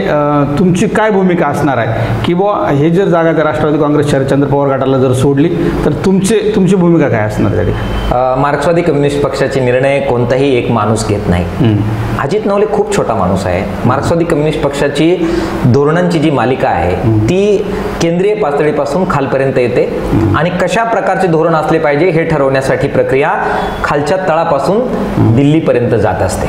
तुमची काय भूमिका असणार आहे की बुवा हे जर जागा त्या राष्ट्रवादी काँग्रेस शरदचंद्र पवार गटाला जर सोडली तर तुमची भूमिका काय असणार त्या ठिकाणी? मार्क्सवादी कम्युनिस्ट पक्षाचे निर्णय कोणताही एक माणूस घेत नाही. अजित नवले खूप छोटा माणूस आहे. मार्क्सवादी कम्युनिस्ट पक्षाची धोरणांची जी मालिका आहे ती केंद्रीय पातळीपासून खालपर्यंत येते आणि कशा प्रकारचे धोरण असले पाहिजे हे ठरवण्यासाठी प्रक्रिया खालच्या तळापासून दिल्लीपर्यंत जात असते.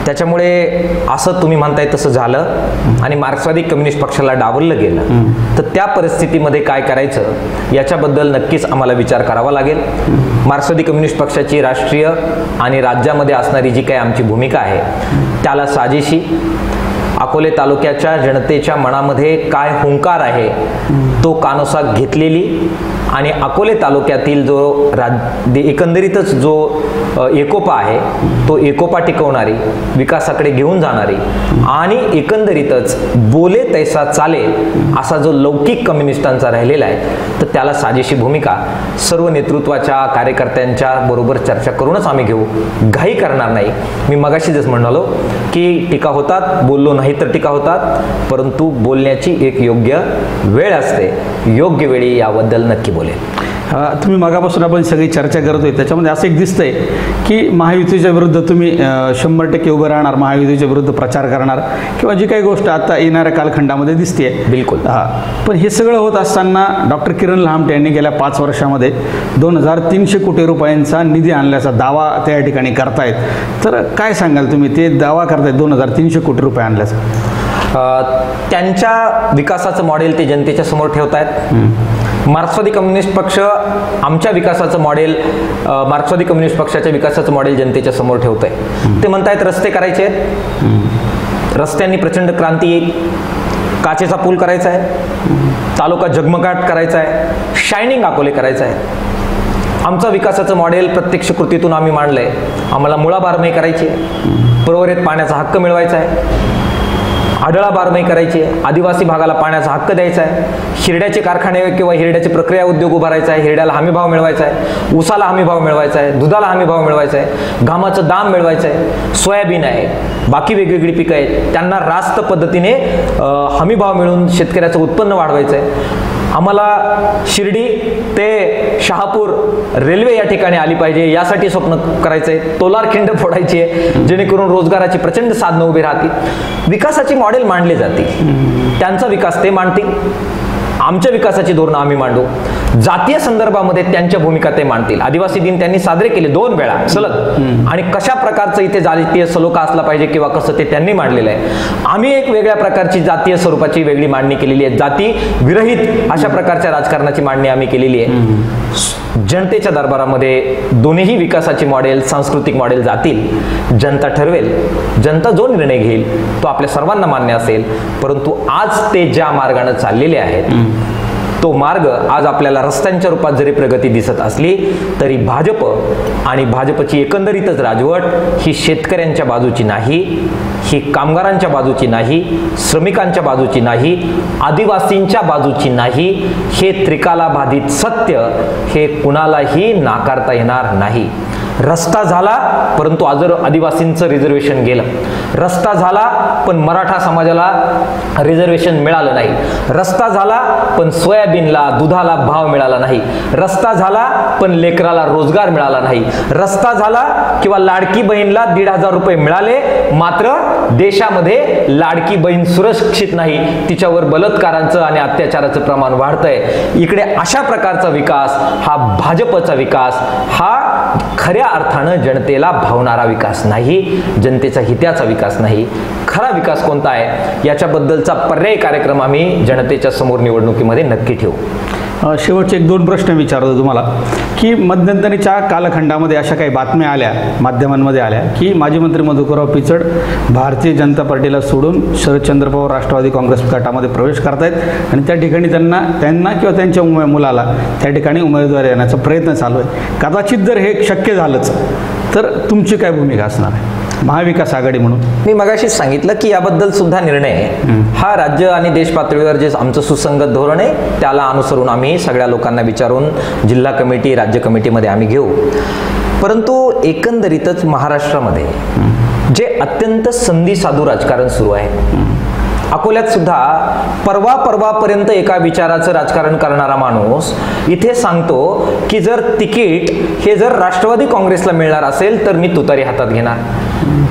त्याच्यामुळे असं तुम्ही म्हणताय तसं झालं आणि मार्क्सवादी कम्युनिस्ट पक्षाला डावललं गेलं तर त्या परिस्थितीमध्ये काय करायचं याच्याबद्दल नक्कीच आम्हाला विचार करावा लागेल. मार्क्सवादी कम्युनिस्ट पक्षाची राष्ट्रीय आणि राज्यामध्ये असणारी जी काही आमची भूमिका आहे त्याला साजेशी अकोले तालुक्याच्या जनतेच्या मनामध्ये काय हुंकार आहे तो कानोसा घेतलेली आणि अकोले तालुक्यातील जो एकंदरीतच जो एकोपा आहे तो एकोपा टिकवणारी, विकासाकडे घेऊन जाणारी आणि एकंदरीतच बोले तैसा चाले असा जो लौकिक कम्युनिस्टांचा राहिलेला आहे तर त्याला साजेशी भूमिका सर्व नेतृत्वाच्या कार्यकर्त्यांच्या बरोबर चर्चा करूनच आम्ही घेऊ. घाई करणार नाही. मी मगाशी जसं म्हणालो की टीका होतात, बोललो नाही तर टीका होतात, परंतु बोलण्याची एक योग्य वेळ असते. योग्य वेळी याबद्दल नक्की बोलेल. तुम्ही मगापासून आपण सगळी चर्चा करतोय त्याच्यामध्ये असं एक दिसतंय की महायुतीच्या विरुद्ध तुम्ही 100% उभं राहणार, महायुतीच्या विरुद्ध प्रचार करणार किंवा जी काही गोष्ट आता येणाऱ्या कालखंडामध्ये दिसते. बिलकुल. पण हे सगळं होत असताना डॉक्टर किरण लहामटे यांनी गेल्या 5 वर्षामध्ये 2300 कोटी रुपयांचा निधी आणल्याचा दावा त्या ठिकाणी करतायत. तर काय सांगाल तुम्ही? ते दावा करतायत 2300 कोटी रुपये आणल्याचा. त्यांच्या विकासाचं मॉडेल ते जनतेच्या समोर ठेवतायत. मार्क्सवादी कम्युनिस्ट पक्ष आमच्या विकासाचं मॉडेल, मार्क्सवादी कम्युनिस्ट पक्षाच्या विकासाचं मॉडेल जनतेच्या समोर ठेवतंय. ते म्हणतायत रस्ते करायचे आहेत, रस्त्यांनी प्रचंड क्रांती येईल, काचेचा पूल करायचा आहे, तालुका जगमगाट करायचा आहे, शायनिंग अकोले करायचं आहे. आमचं विकासाचं मॉडेल प्रत्यक्ष कृतीतून आम्ही मांडलंय. आम्हाला मुळा बारमाही करायची आहे, प्रवरित पाण्याचा हक्क मिळवायचा आहे, आढळा बारमाही करायची आहे, आदिवासी भागाला पाण्याचा हक्क द्यायचा आहे, हिरड्याचे कारखाने किंवा हिरड्याचे प्रक्रिया उद्योग उभारायचा आहे, हिरड्याला हमी भाव मिळवायचा आहे, ऊसाला हमी भाव मिळवायचा आहे, दुधाला हमी भाव मिळवायचा आहे, घामाचं दाम मिळवायचं आहे, सोयाबीन आहे, बाकी वेगवेगळी पिकं आहेत त्यांना रास्त पद्धतीने हमी भाव मिळून शेतकऱ्याचं उत्पन्न वाढवायचं आहे. आम्हाला शिर्डी ते शहापूर रेल्वे या ठिकाणी आली पाहिजे यासाठी स्वप्न करायचं आहे. तोलारखिंड फोडायची आहे जेणेकरून रोजगाराची प्रचंड साधनं उभी राहतील. विकासाची मॉडेल मांडली जातील, त्यांचा विकास ते मांडतील, आमच्या विकासाची धोरणं आम्ही मांडू. जातीय संदर्भामध्ये त्यांच्या भूमिका ते मांडतील. आदिवासी दिन त्यांनी साजरे केले 2 वेळा सलग आणि कशा प्रकारचं इथे जातीय सलोखा असला पाहिजे किंवा कसं ते त्यांनी मांडलेलं आहे. आम्ही एक वेगळ्या प्रकारची जातीय स्वरूपाची वेगळी मांडणी केलेली आहे. जाती विरहित अशा प्रकारच्या राजकारणाची मांडणी आम्ही केलेली आहे. जनतेच्या दरबारामध्ये दोन्ही विकासाची मॉडेल, सांस्कृतिक मॉडेल जातील. जनता ठरवेल, जनता जो निर्णय घेईल तो आपल्या सर्वांना मान्य असेल. परंतु आज ते ज्या मार्गाने चाललेले आहेत तो मार्ग आज आपल्याला रस्त्यांच्या रूपात जरी प्रगती दिसत असली तरी भाजप आणि भाजपची एकंदरीतच राजवट ही शेतकऱ्यांच्या बाजूची नाही, ही कामगारांच्या बाजूची नाही, श्रमिकांच्या बाजूची नाही, आदिवासींच्या बाजूची नाही. हे त्रिकालाबाधित सत्य हे कुणालाही नाकारता येणार नाही. रस्ता झाला परंतु आदिवासींचं रिझर्वेशन गेलं, रस्ता झाला पण मराठा समाजाला रिझर्वेशन मिळालं नाही, रस्ता झाला पण सोयाबीन सोयाबीनला दुधाला भाव मिळाला नाही, रस्ता झाला पण लेकराला रोजगार मिळाला नाही, रस्ता झाला किंवा लाडकी बहीणला 1,500 रुपये मिळाले, मात्र देशामध्ये लाडकी बहीण सुरक्षित नाही, तिच्यावर बलात्कारांचं आणि अत्याचाराचं प्रमाण वाढतंय. इकडे अशा प्रकारचा विकास, हा भाजपचा विकास, हा खऱ्या अर्थानं जनतेला भावणारा विकास नाही, जनतेचा हिताचा विकास नाही. खरा विकास कोणता आहे याच्याबद्दलचा पर्यायी कार्यक्रम आम्ही जनतेच्या समोर निवडणुकीमध्ये नक्की ठेवू. शेवटचे 1-2 प्रश्न विचारतो तुम्हाला की मध्यंतरीच्या कालखंडामध्ये अशा काही बातम्या आल्या, माध्यमांमध्ये आल्या की माजी मंत्री मधुकरराव पिचड भारतीय जनता पार्टीला सोडून शरदचंद्र पवार राष्ट्रवादी काँग्रेस गटामध्ये प्रवेश करतायत आणि त्या ठिकाणी त्यांना किंवा त्यांच्या मुलाला त्या ठिकाणी उमेदवारी देण्याचा प्रयत्न चालू आहे. कदाचित जर हे शक्य झालंच तर तुमची काय भूमिका असणार आहे महाविकास आघाडी म्हणून? मी मगाशीच सांगितलं की याबद्दल सुद्धा निर्णय हा राज्य आणि देश पातळीवर जे आमचं सुसंगत धोरण आहे त्याला अनुसरून आम्ही सगळ्या लोकांना विचारून जिल्हा कमिटी, राज्य कमिटीमध्ये आम्ही घेऊ. परंतु एकंदरीतच महाराष्ट्रामध्ये जे अत्यंत संधी साधू राजकारण सुरू आहे, अकोल्यात सुद्धा परवापर्यंत एका विचाराचं राजकारण करणारा माणूस इथे सांगतो की जर तिकीट हे जर राष्ट्रवादी काँग्रेसला मिळणार असेल तर मी तुतारी हातात घेणार.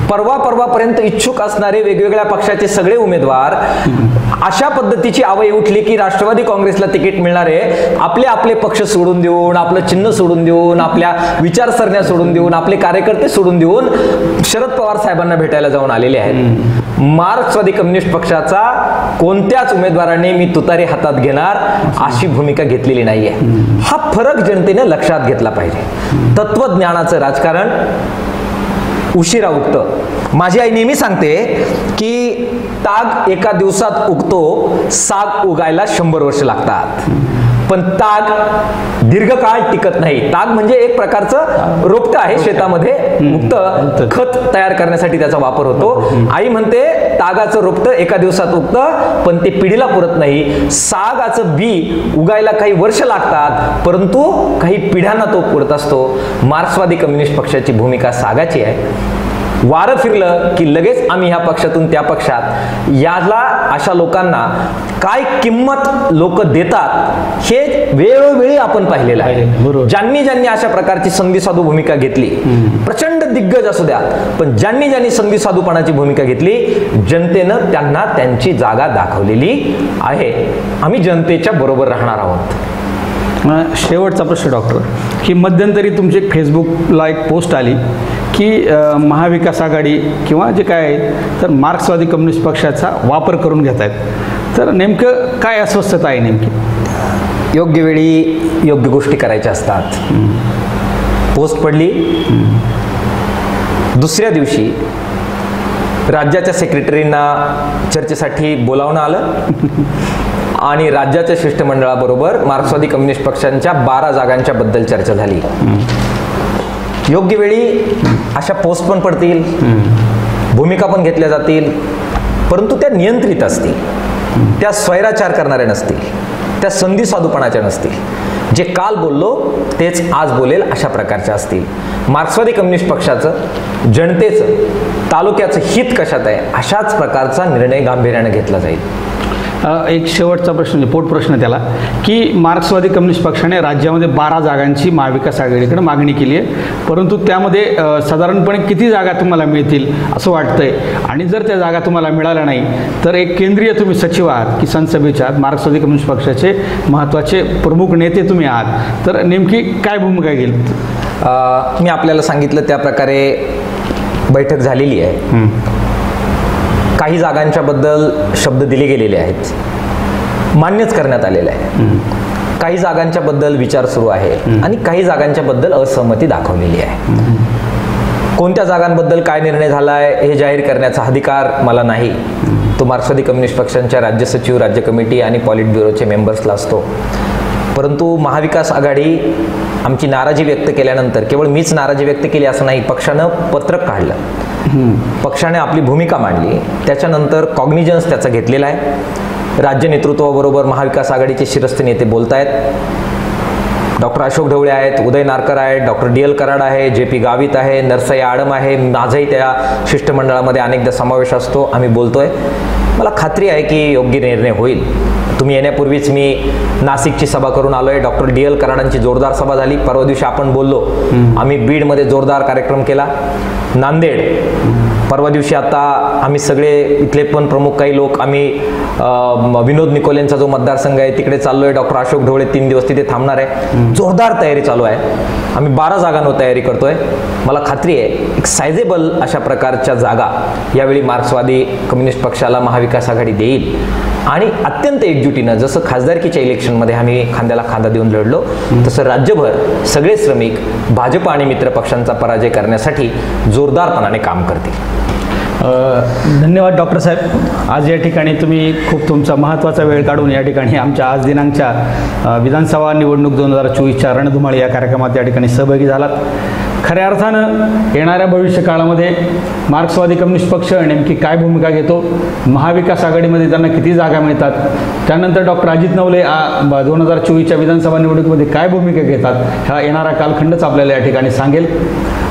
परवापर्यंत इच्छुक असणारे वेगवेगळ्या पक्षाचे सगळे उमेदवार अशा पद्धतीची आवई उठली की राष्ट्रवादी काँग्रेसला तिकीट मिळणार आहे, आपले पक्ष सोडून देऊन, आपलं चिन्ह सोडून देऊन, आपल्या विचारसरण्या सोडून देऊन, आपले कार्यकर्ते सोडून देऊन शरद पवार साहेबांना भेटायला जाऊन आलेले आहेत. मार्क्सवादी कम्युनिस्ट पक्षाचा कोणत्याच उमेदवाराने मी तुतारी हातात घेणार अशी भूमिका घेतलेली नाहीये. हा फरक जनतेने लक्षात घेतला पाहिजे. तत्वज्ञानाचं राजकारण उशिरा उगतं. माझी आई नेहमी सांगते की ताग एका दिवसात उगतो, साग उगायला 100 वर्ष लागतात. पण ताग दीर्घकाळ टिकत नाही. ताग म्हणजे एक प्रकारचं रोपटं आहे, शेतामध्ये मुक्त खत तयार करण्यासाठी त्याचा वापर होतो. आई म्हणते तागाचं रोपटं एका दिवसात उगतं पण ते पिढीला पुरत नाही. सागाचं बी उगायला काही वर्ष लागतात परंतु काही पिढ्यांना तो पुरत असतो. मार्क्सवादी कम्युनिस्ट पक्षाची भूमिका सागाची आहे. वारं फिरलं की लगेच आम्ही ह्या पक्षातून त्या पक्षात. याला अशा लोकांना काय किंमत लोक देतात हे वेळोवेळी आपण पाहिलेलं आहे. ज्यांनी अशा प्रकारची संधी साधू भूमिका घेतली, प्रचंड दिग्गज असू द्या, पण ज्यांनी संधी साधूपणाची भूमिका घेतली, जनतेनं त्यांना त्यांची जागा दाखवलेली आहे. आम्ही जनतेच्या बरोबर राहणार आहोत. शेवटचा प्रश्न डॉक्टर, की मध्यंतरी तुमची फेसबुकला एक पोस्ट आली की महाविकास आघाडी किंवा जे काय आहे तर मार्क्सवादी कम्युनिस्ट पक्षाचा वापर करून घेत आहेत, तर नेमकं काय अस्वस्थता आहे नेमकी? योग्य वेळी योग्य गोष्टी करायच्या असतात. पोस्ट पडली, दुसऱ्या दिवशी राज्याच्या सेक्रेटरींना चर्चेसाठी बोलावणं आलं आणि राज्याच्या शिष्टमंडळाबरोबर मार्क्सवादी कम्युनिस्ट पक्षांच्या 12 जागांच्या बद्दल चर्चा झाली. योग्य वेळी अशा पोस्ट पण पडतील, भूमिका पण घेतल्या जातील, परंतु त्या नियंत्रित असतील, त्या स्वैराचार करणाऱ्या नसतील, त्या संधी साधूपणाच्या नसतील. जे काल बोललो तेच आज बोलेल अशा प्रकारच्या असतील. मार्क्सवादी कम्युनिस्ट पक्षाचं, जनतेचं, तालुक्याचं हित कशात आहे अशाच प्रकारचा निर्णय गांभीर्याने घेतला जाईल. एक शेवटचा प्रश्न, पोट प्रश्न त्याला, की मार्क्सवादी कम्युनिस्ट पक्षाने राज्यामध्ये 12 जागांची महाविकास आघाडीकडे मागणी केली आहे, परंतु त्यामध्ये साधारणपणे किती जागा तुम्हाला मिळतील असं वाटतंय? आणि जर त्या जागा तुम्हाला मिळाल्या नाही तर एक केंद्रीय तुम्ही सचिव आहात, किसान सभेच्या आहात, मार्क्सवादी कम्युनिस्ट पक्षाचे महत्त्वाचे प्रमुख नेते तुम्ही आहात, तर नेमकी काय भूमिका घेईल? मी आपल्याला सांगितलं त्या प्रकारे बैठक झालेली आहे. काही जागांच्या बद्दल शब्द दिले गेलेले आहेत, मान्यच करण्यात आलेले आहे. काही जागांच्या बद्दल विचार सुरू आहे आणि काही जागांच्या बद्दल असहमती दाखवलेली आहे. कोणत्या जागांबद्दल काय निर्णय झाला आहे हे जाहीर करण्याचा अधिकार मला नाही. तो मार्क्सवादी कम्युनिस्ट पक्षांच्या राज्य सचिव, राज्य कमिटी आणि पॉलिट ब्युरोचे मेंबर्सला असतो. परंतु महाविकास आघाडी आमची नाराजी व्यक्त केल्यानंतर, केवळ मीच नाराजी व्यक्त केली असं नाही, पक्षानं पत्रक काढलं, पक्षाने आपली भूमिका मांडली, त्याच्यानंतर कॉग्निजन्स त्याचा घेतलेला आहे. राज्य नेतृत्वाबरोबर महाविकास आघाडीचे शिरस्ते नेते बोलत आहेत. डॉक्टर अशोक ढवळे आहेत, उदय नारकर आहेत, डॉक्टर DL कराड आहे, JP गावित आहे, नरसई आडम आहे, माझाही त्या शिष्टमंडळामध्ये अनेकदा समावेश असतो. आम्ही बोलतोय. मला खात्री आहे की योग्य निर्णय होईल. तुम्ही येण्यापूर्वीच मी नाशिकची सभा करून आलो आहे. डॉक्टर DL कराडांची जोरदार सभा झाली. परवा दिवशी आपण बोललो. आम्ही बीडमध्ये जोरदार कार्यक्रम केला. नांदेड परवा दिवशी आता आम्ही सगळे इथले पण प्रमुख काही लोक आम्ही विनोद निकोलेंचा जो मतदारसंघ आहे तिकडे चाललोय. डॉक्टर अशोक ढवळे 3 दिवस तिथे थांबणार आहे. जोरदार तयारी चालू आहे. आम्ही 12 जागांवर तयारी करतोय. मला खात्री आहे एक सायझेबल अशा प्रकारच्या जागा यावेळी मार्क्सवादी कम्युनिस्ट पक्षाला महाविकास आघाडी देईल. आणि अत्यंत एकजुटीनं जसं खासदारकीच्या इलेक्शनमध्ये आम्ही खांद्याला खांदा देऊन लढलो तसं राज्यभर सगळे श्रमिक भाजप आणि मित्र पक्षांचा पराजय करण्यासाठी जोरदारपणाने काम करतील. धन्यवाद डॉक्टर साहेब. आज या ठिकाणी तुम्ही खूप तुमचा महत्त्वाचा वेळ काढून या ठिकाणी आमच्या आज दिनांकच्या विधानसभा निवडणूक 2024च्या रणधुमाळी या कार्यक्रमात या ठिकाणी सहभागी झालात. खऱ्या अर्थानं येणाऱ्या भविष्यकाळामध्ये मार्क्सवादी कम्युनिस्ट पक्ष नेमकी काय भूमिका घेतो, महाविकास आघाडीमध्ये त्यांना किती जागा मिळतात, त्यानंतर डॉक्टर अजित नवले 2024च्या विधानसभा निवडणुकीमध्ये काय भूमिका घेतात, हा येणारा कालखंडच आपल्याला या ठिकाणी सांगेल.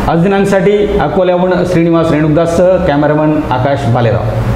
आज दिनांकसाठी अकोल्याहून श्रीनिवास रेणुकदाससह कॅमेरामन आकाश भालेराव.